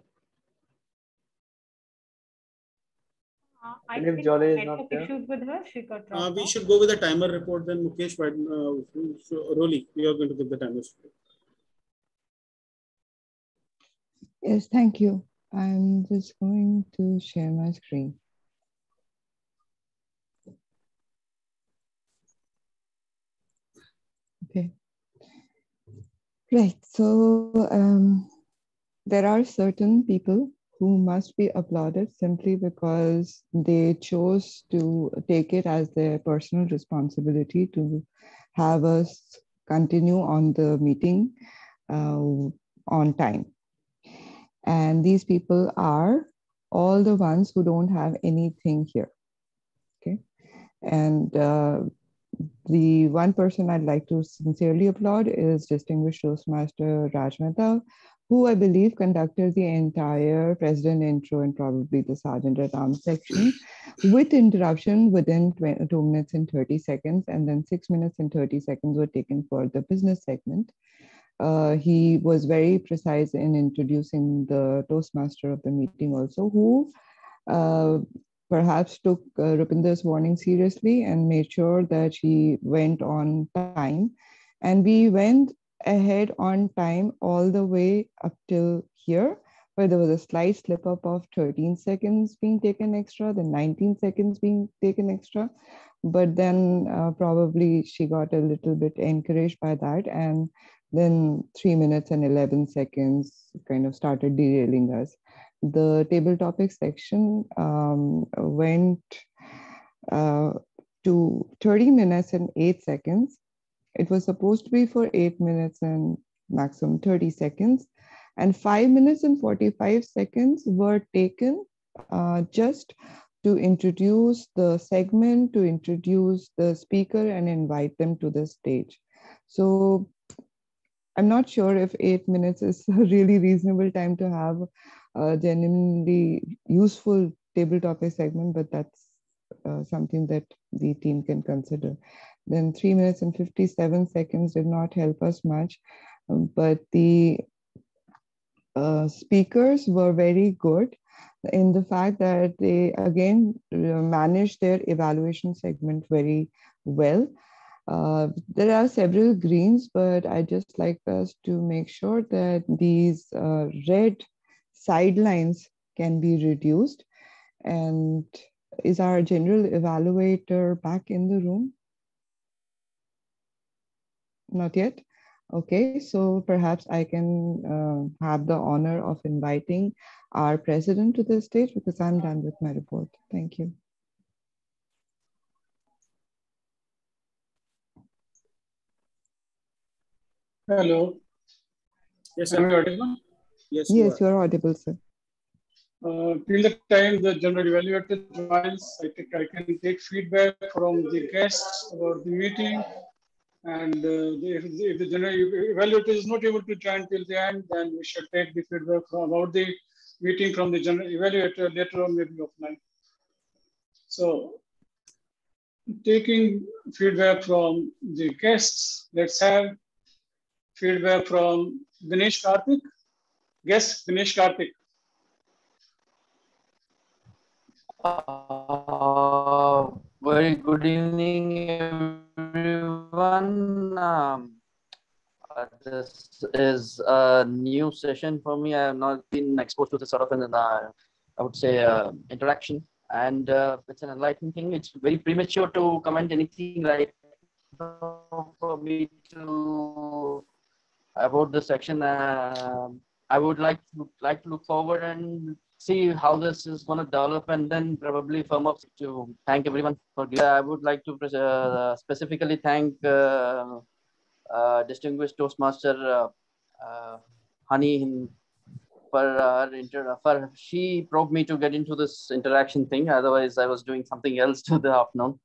I think network issues with her. She got dropped We off. should go with the timer report then, Mukesh. But Roli, we are going to give the timer report. Yes, thank you. I'm just going to share my screen. Okay. Right. So there are certain people who must be applauded simply because they chose to take it as their personal responsibility to have us continue on the meeting on time. And these people are all the ones who don't have anything here. Okay. And the one person I'd like to sincerely applaud is distinguished Toastmaster Raj Mehta, who I believe conducted the entire president intro and probably the Sergeant at Arms section with interruption within 2 minutes and 30 seconds. And then 6 minutes and 30 seconds were taken for the business segment. He was very precise in introducing the Toastmaster of the meeting also, who perhaps took Rupinder's warning seriously and made sure that she went on time. And we went ahead on time all the way up till here, where there was a slight slip up of 13 seconds being taken extra, then 19 seconds being taken extra. But then probably she got a little bit encouraged by that. And then 3 minutes and 11 seconds kind of started derailing us. The table topic section went to 30 minutes and 8 seconds. It was supposed to be for 8 minutes and maximum 30 seconds. And 5 minutes and 45 seconds were taken just to introduce the segment, to introduce the speaker and invite them to the stage. So I'm not sure if 8 minutes is a really reasonable time to have a genuinely useful table topic segment, but that's something that the team can consider. Then 3 minutes and 57 seconds did not help us much, but the speakers were very good in the fact that they again managed their evaluation segment very well. There are several greens, but I just like us to make sure that these red sidelines can be reduced. And is our general evaluator back in the room? Not yet? Okay, so perhaps I can have the honor of inviting our president to the stage because I'm done with my report. Thank you. Hello. Yes, am I audible? Yes, you're audible, sir. Till the time the general evaluator joins, I think I can take feedback from the guests about the meeting. And if the general evaluator is not able to join till the end, then we shall take the feedback about the meeting from the general evaluator later on, maybe offline. So, taking feedback from the guests, let's have feedback from Dinesh Karthik. Guest Dinesh Karthik. Very good evening, everyone. This is a new session for me. I have not been exposed to this sort of an, I would say, interaction, and it's an enlightening thing. It's very premature to comment anything right now for me to about this section. I would like to look forward and see how this is going to develop and then probably firm up. To thank everyone for giving. I would like to specifically thank distinguished Toastmaster Hani for she probed me to get into this interaction thing. Otherwise, I was doing something else to the afternoon.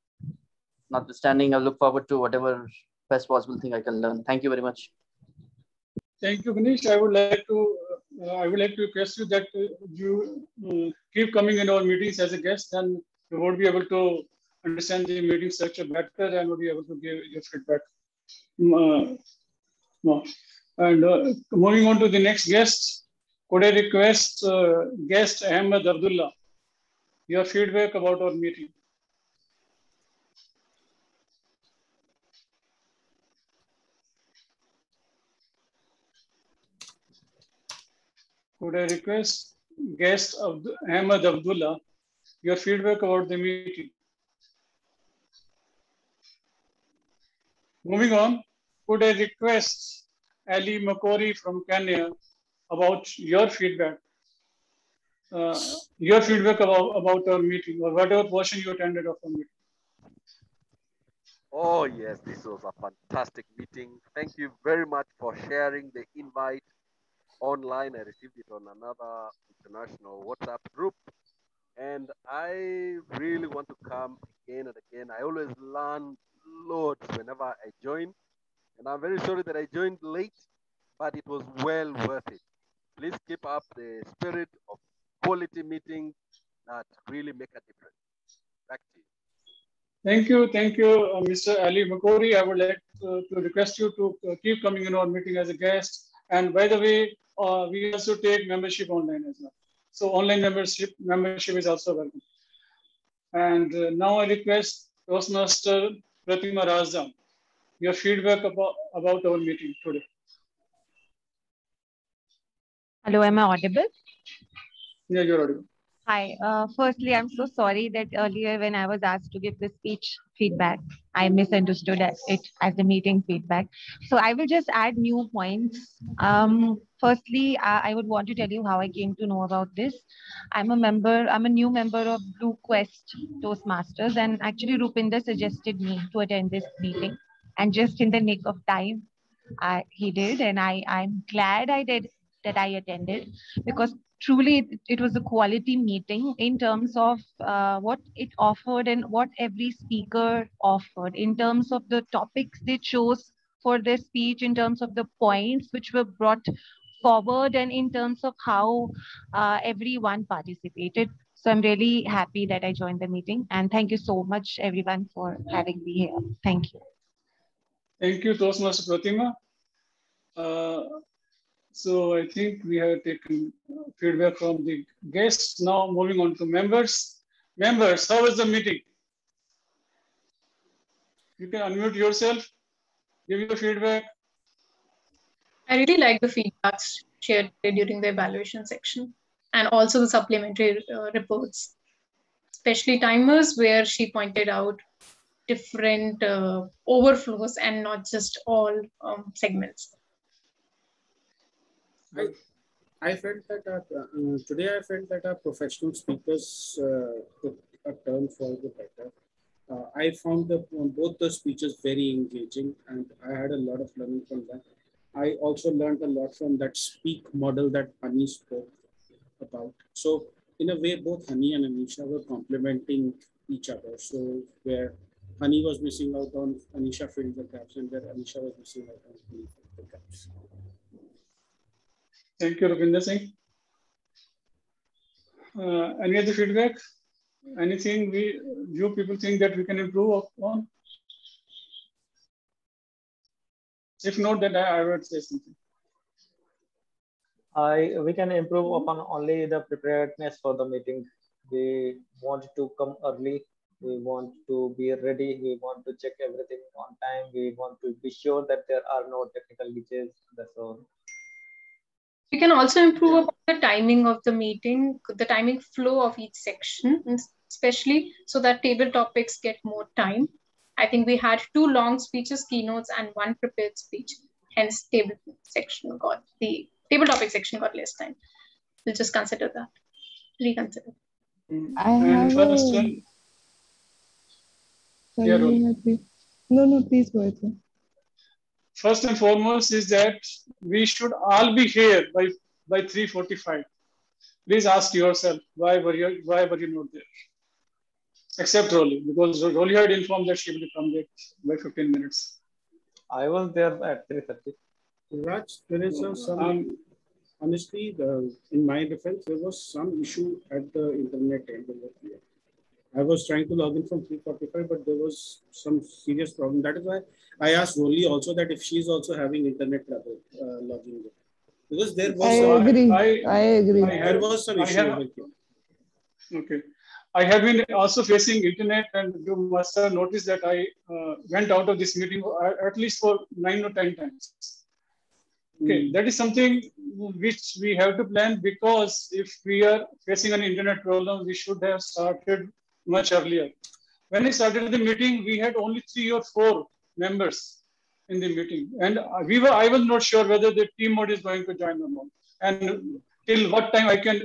Notwithstanding, I look forward to whatever best possible thing I can learn. Thank you very much. Thank you, Manish. I would like to request you that you keep coming in our meetings as a guest, and you would be able to understand the meeting structure better and would be able to give your feedback. And moving on to the next guest, could I request guest Ahmed Abdullah, your feedback about our meeting? Could I request guest Ahmed Abdullah, your feedback about the meeting? Moving on, could I request Ali Makori from Kenya about your feedback? Your feedback about our meeting or whatever portion you attended of our meeting. Oh yes, this was a fantastic meeting. Thank you very much for sharing the invite online. I received it on another international WhatsApp group. And I really want to come again and again. I always learn loads whenever I join. And I'm very sorry that I joined late, but it was well worth it. Please keep up the spirit of quality meetings that really make a difference. Back to you. Thank you, Mr. Ali Makori. I would like to request you to keep coming in our meeting as a guest. And by the way, we also take membership online as well. So online membership is also welcome. And now I request Toastmaster Pratima Razdam, your feedback about our meeting today. Hello, am I audible? Yeah, you're audible. Hi. Firstly, I'm so sorry that earlier when I was asked to give the speech feedback, I misunderstood it as the meeting feedback. So I will just add new points. Firstly, I would want to tell you how I came to know about this. I'm a new member of Blue Quest Toastmasters, and actually Rupinder suggested me to attend this meeting. And just in the nick of time, he did, and I'm glad I did that I attended, because truly it was a quality meeting in terms of what it offered and what every speaker offered in terms of the topics they chose for their speech, in terms of the points which were brought forward, and in terms of how everyone participated. So I'm really happy that I joined the meeting, and thank you so much everyone for having me here. Thank you. Thank you, Toastmaster Pratima. So I think we have taken feedback from the guests. Now moving on to members. Members, how was the meeting? You can unmute yourself, give your feedback. I really like the feedbacks shared during the evaluation section, and also the supplementary reports, especially timers, where she pointed out different overflows and not just all segments. I felt that today I felt that our professional speakers took a turn for the better. I found both the speeches very engaging, and I had a lot of learning from that. I also learned a lot from that speak model that Hani spoke about. So in a way, both Hani and Anisha were complementing each other. So where Hani was missing out on, Anisha filled the gaps, and where Anisha was missing out on, Hani filled the gaps. Thank you, Rupinder Singh. Any other feedback? Anything you people think that we can improve on? If not, then I would say something. We can improve upon only the preparedness for the meeting. We want to come early. We want to be ready. We want to check everything on time. We want to be sure that there are no technical glitches. That's all. We can also improve upon the timing of the meeting, the timing flow of each section, especially so that table topics get more time. I think we had 2 long speeches, keynotes, and 1 prepared speech. Hence, the table topic section got less time. We'll just consider that. reconsider. I And have first a... one, Sorry, yeah, go Rolly. ahead, please. No, please go ahead, sir. First and foremost is that we should all be here by 3:45. Please ask yourself, why were you not there? Except Rolly, because Rolly had informed that she will come there by 15 minutes. I was there at 3:30. Raj, there is some, honestly, in my defense, there was some issue at the internet end over here. I was trying to log in from 3:45, but there was some serious problem. That is why I asked Rolly also that if she's also having internet trouble logging in. Because there was I agree. There was some issue over here. Okay. I have been also facing internet, and you must have noticed that I went out of this meeting at least for 9 or 10 times. Okay, that is something which we have to plan, because if we are facing an internet problem, we should have started much earlier. When I started the meeting, we had only 3 or 4 members in the meeting, and I was not sure whether the team mode is going to join or not, and till what time I can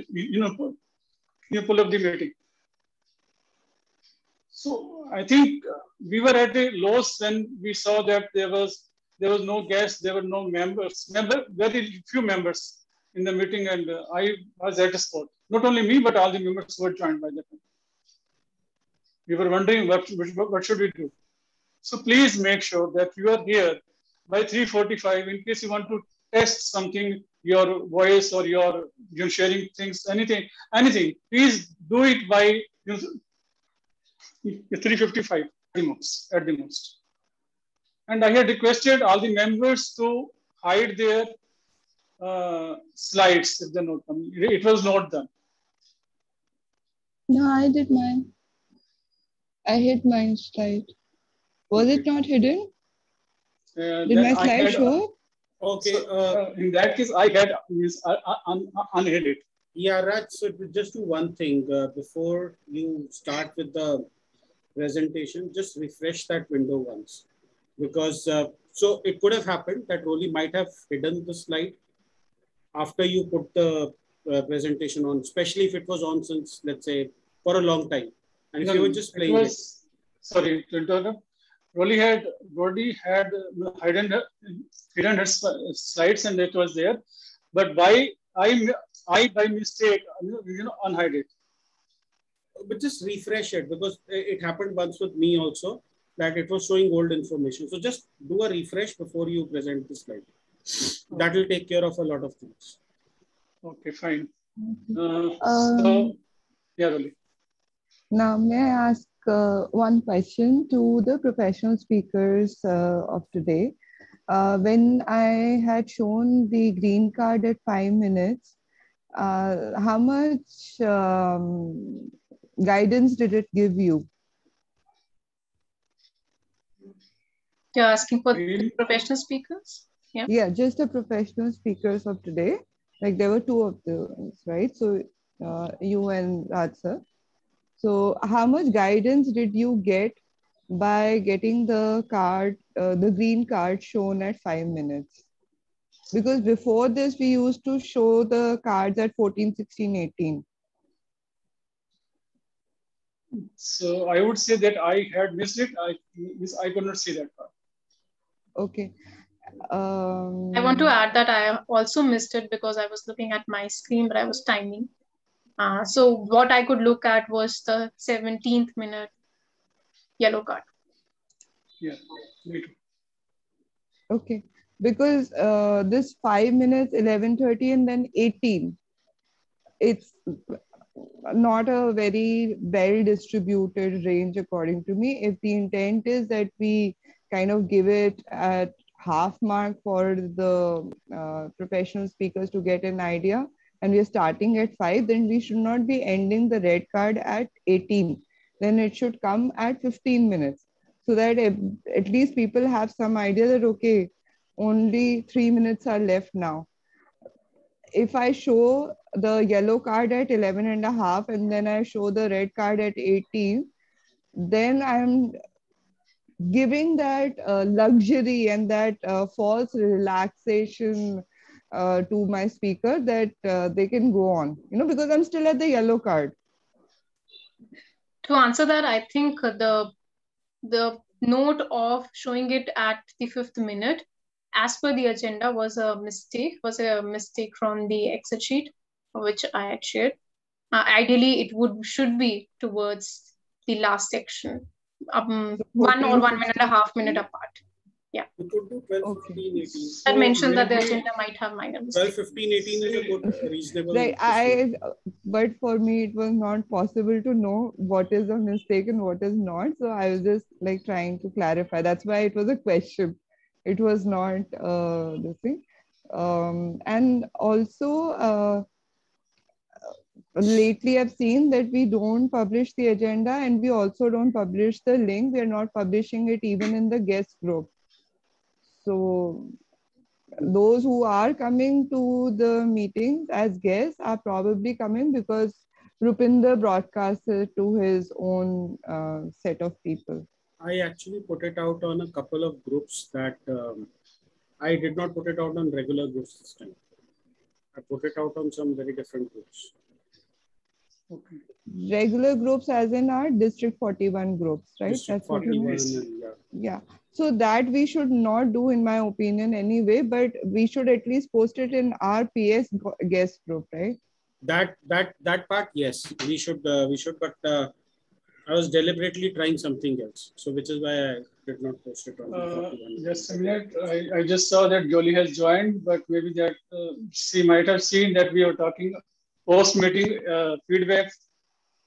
pull up the meeting. So I think we were at a loss when we saw that there was no guests, there were no members, very few members in the meeting, and I was at a spot. Not only me, but all the members were joined by that time. We were wondering what should we do. So please make sure that you are here by 3:45 in case you want to test something, your voice or your sharing things, anything. Please do it by 3:55 at the most. And I had requested all the members to hide their slides if they're not coming. It was not done. No, I did mine. I hid my slide. Was it not hidden? Did my slide show up? Okay. So, in that case, I had unhid it. Yeah, Raj. So just do one thing before you start with the presentation. Just refresh that window once, because so it could have happened that Rolly might have hidden the slide after you put the presentation on, especially if it was on since, let's say, for a long time. And if you were just playing it. Sorry to interrupt. Rolly had hidden her slides, and it was there. But I by mistake, unhide it. But just refresh it, because it happened once with me also, that it was showing old information. So just do a refresh before you present the slide. That will take care of a lot of things. Okay, fine. So, yeah, Rolly. Now, may I ask one question to the professional speakers of today? When I had shown the green card at 5 minutes, how much guidance did it give you? You're asking for the professional speakers? Yeah. Yeah, just the professional speakers of today. Like there were 2 of them, right? So you and Raj sir. So how much guidance did you get by getting the card, the green card shown at 5 minutes? Because before this, we used to show the cards at 14, 16, 18. So I would say that I had missed it. I could not see that part. Okay. I want to add that I also missed it because I was looking at my screen, but I was timing. So what I could look at was the 17th minute yellow card. Yeah, me too. Okay, because this 5 minutes, 11:30 and then 18, it's not a very well distributed range according to me. If the intent is that we kind of give it at half mark for the professional speakers to get an idea, and we are starting at 5, then we should not be ending the red card at 18. Then it should come at 15 minutes, so that at least people have some idea that, okay, only 3 minutes are left now. If I show the yellow card at 11.5 and then I show the red card at 18, then I'm giving that luxury and that false relaxation to my speaker that they can go on, because I'm still at the yellow card. To answer that, I think the note of showing it at the 5th minute, as per the agenda, was a mistake from the Excel sheet, which I had shared. Ideally, it should be towards the last section, 1 or 1.5 minute apart. Yeah. We could do 12, 15, 18. That mentioned that the agenda might have minor 12, 15, 18 is a good reasonable. Right. But for me, it was not possible to know what is a mistake and what is not. So I was just like trying to clarify. That's why it was a question. It was not the thing. And also, lately I've seen that we don't publish the agenda and we also don't publish the link. We are not publishing it even in the guest group. So those who are coming to the meetings as guests are probably coming because Rupinder broadcasted to his own set of people. I actually put it out on a couple of groups that I did not put it out on regular groups this time. I put it out on some very different groups. Okay. Regular groups as in our District 41 groups, right? District That's what you mean? 41, Yeah. So that we should not do, in my opinion, anyway, but we should at least post it in our PS guest group, right? That part, yes, we should, but I was deliberately trying something else. So which is why I did not post it on 41. Just a minute. I just saw that Jolie has joined, but maybe that she might have seen that we are talking post-meeting feedback.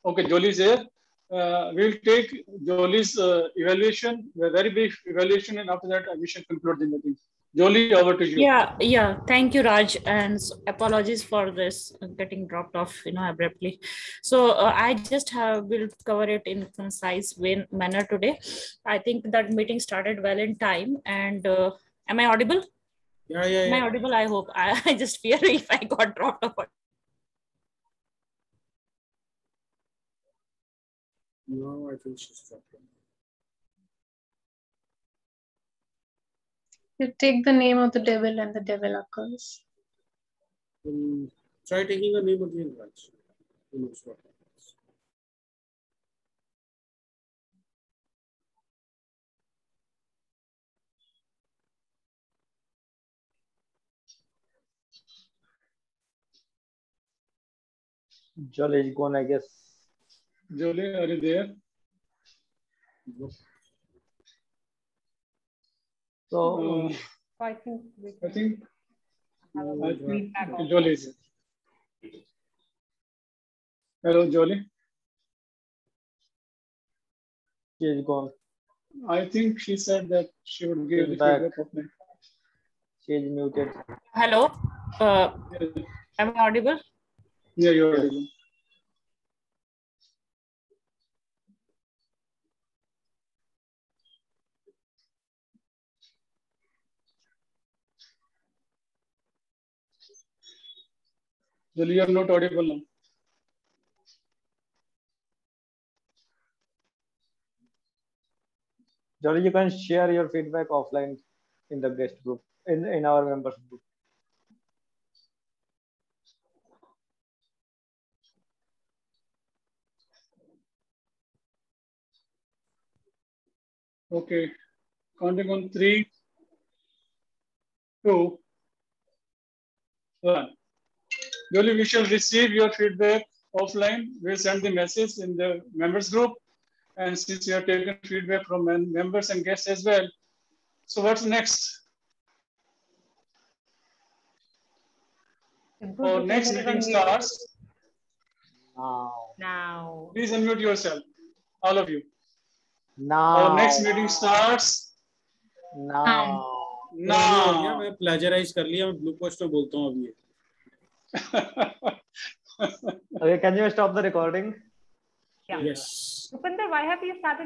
Okay, Jolie's here. We'll take Jolie's evaluation, a very brief evaluation, and after that, we shall conclude the meeting. Jolie, over to you. Yeah. Thank you, Raj, and apologies for this getting dropped off, abruptly. So I just will cover it in concise manner today. I think that meeting started well in time. And am I audible? Yeah. Am I audible? I hope. I just fear if I got dropped off. No, I think she's dropped. You take the name of the devil and the devil occurs. Try taking the name again, Raj. Who knows what happens. Jolie is gone, I guess. Jolie, are you there? So I think Jolie is here. Hello, Jolie. She is gone. I think she said that she would give the Feedback. feedback of me. She is muted. Hello. Am I audible? Yeah, you're audible. Jolie, you are not audible now. Jolie, you can share your feedback offline in the guest group, in our members group. Okay, counting on 3, 2, 1. Jolie, we shall receive your feedback offline. We'll send the message in the members group. And since you have taken feedback from members and guests as well, so what's next? Our next meeting starts now. Please unmute yourself, all of you. Now. Our next meeting starts now. Now. मैं plagiarize कर लिया, मैं blue post में बोलता हूँ अभी. Okay, can you stop the recording? Yeah. Yes. Rupinder, why have you started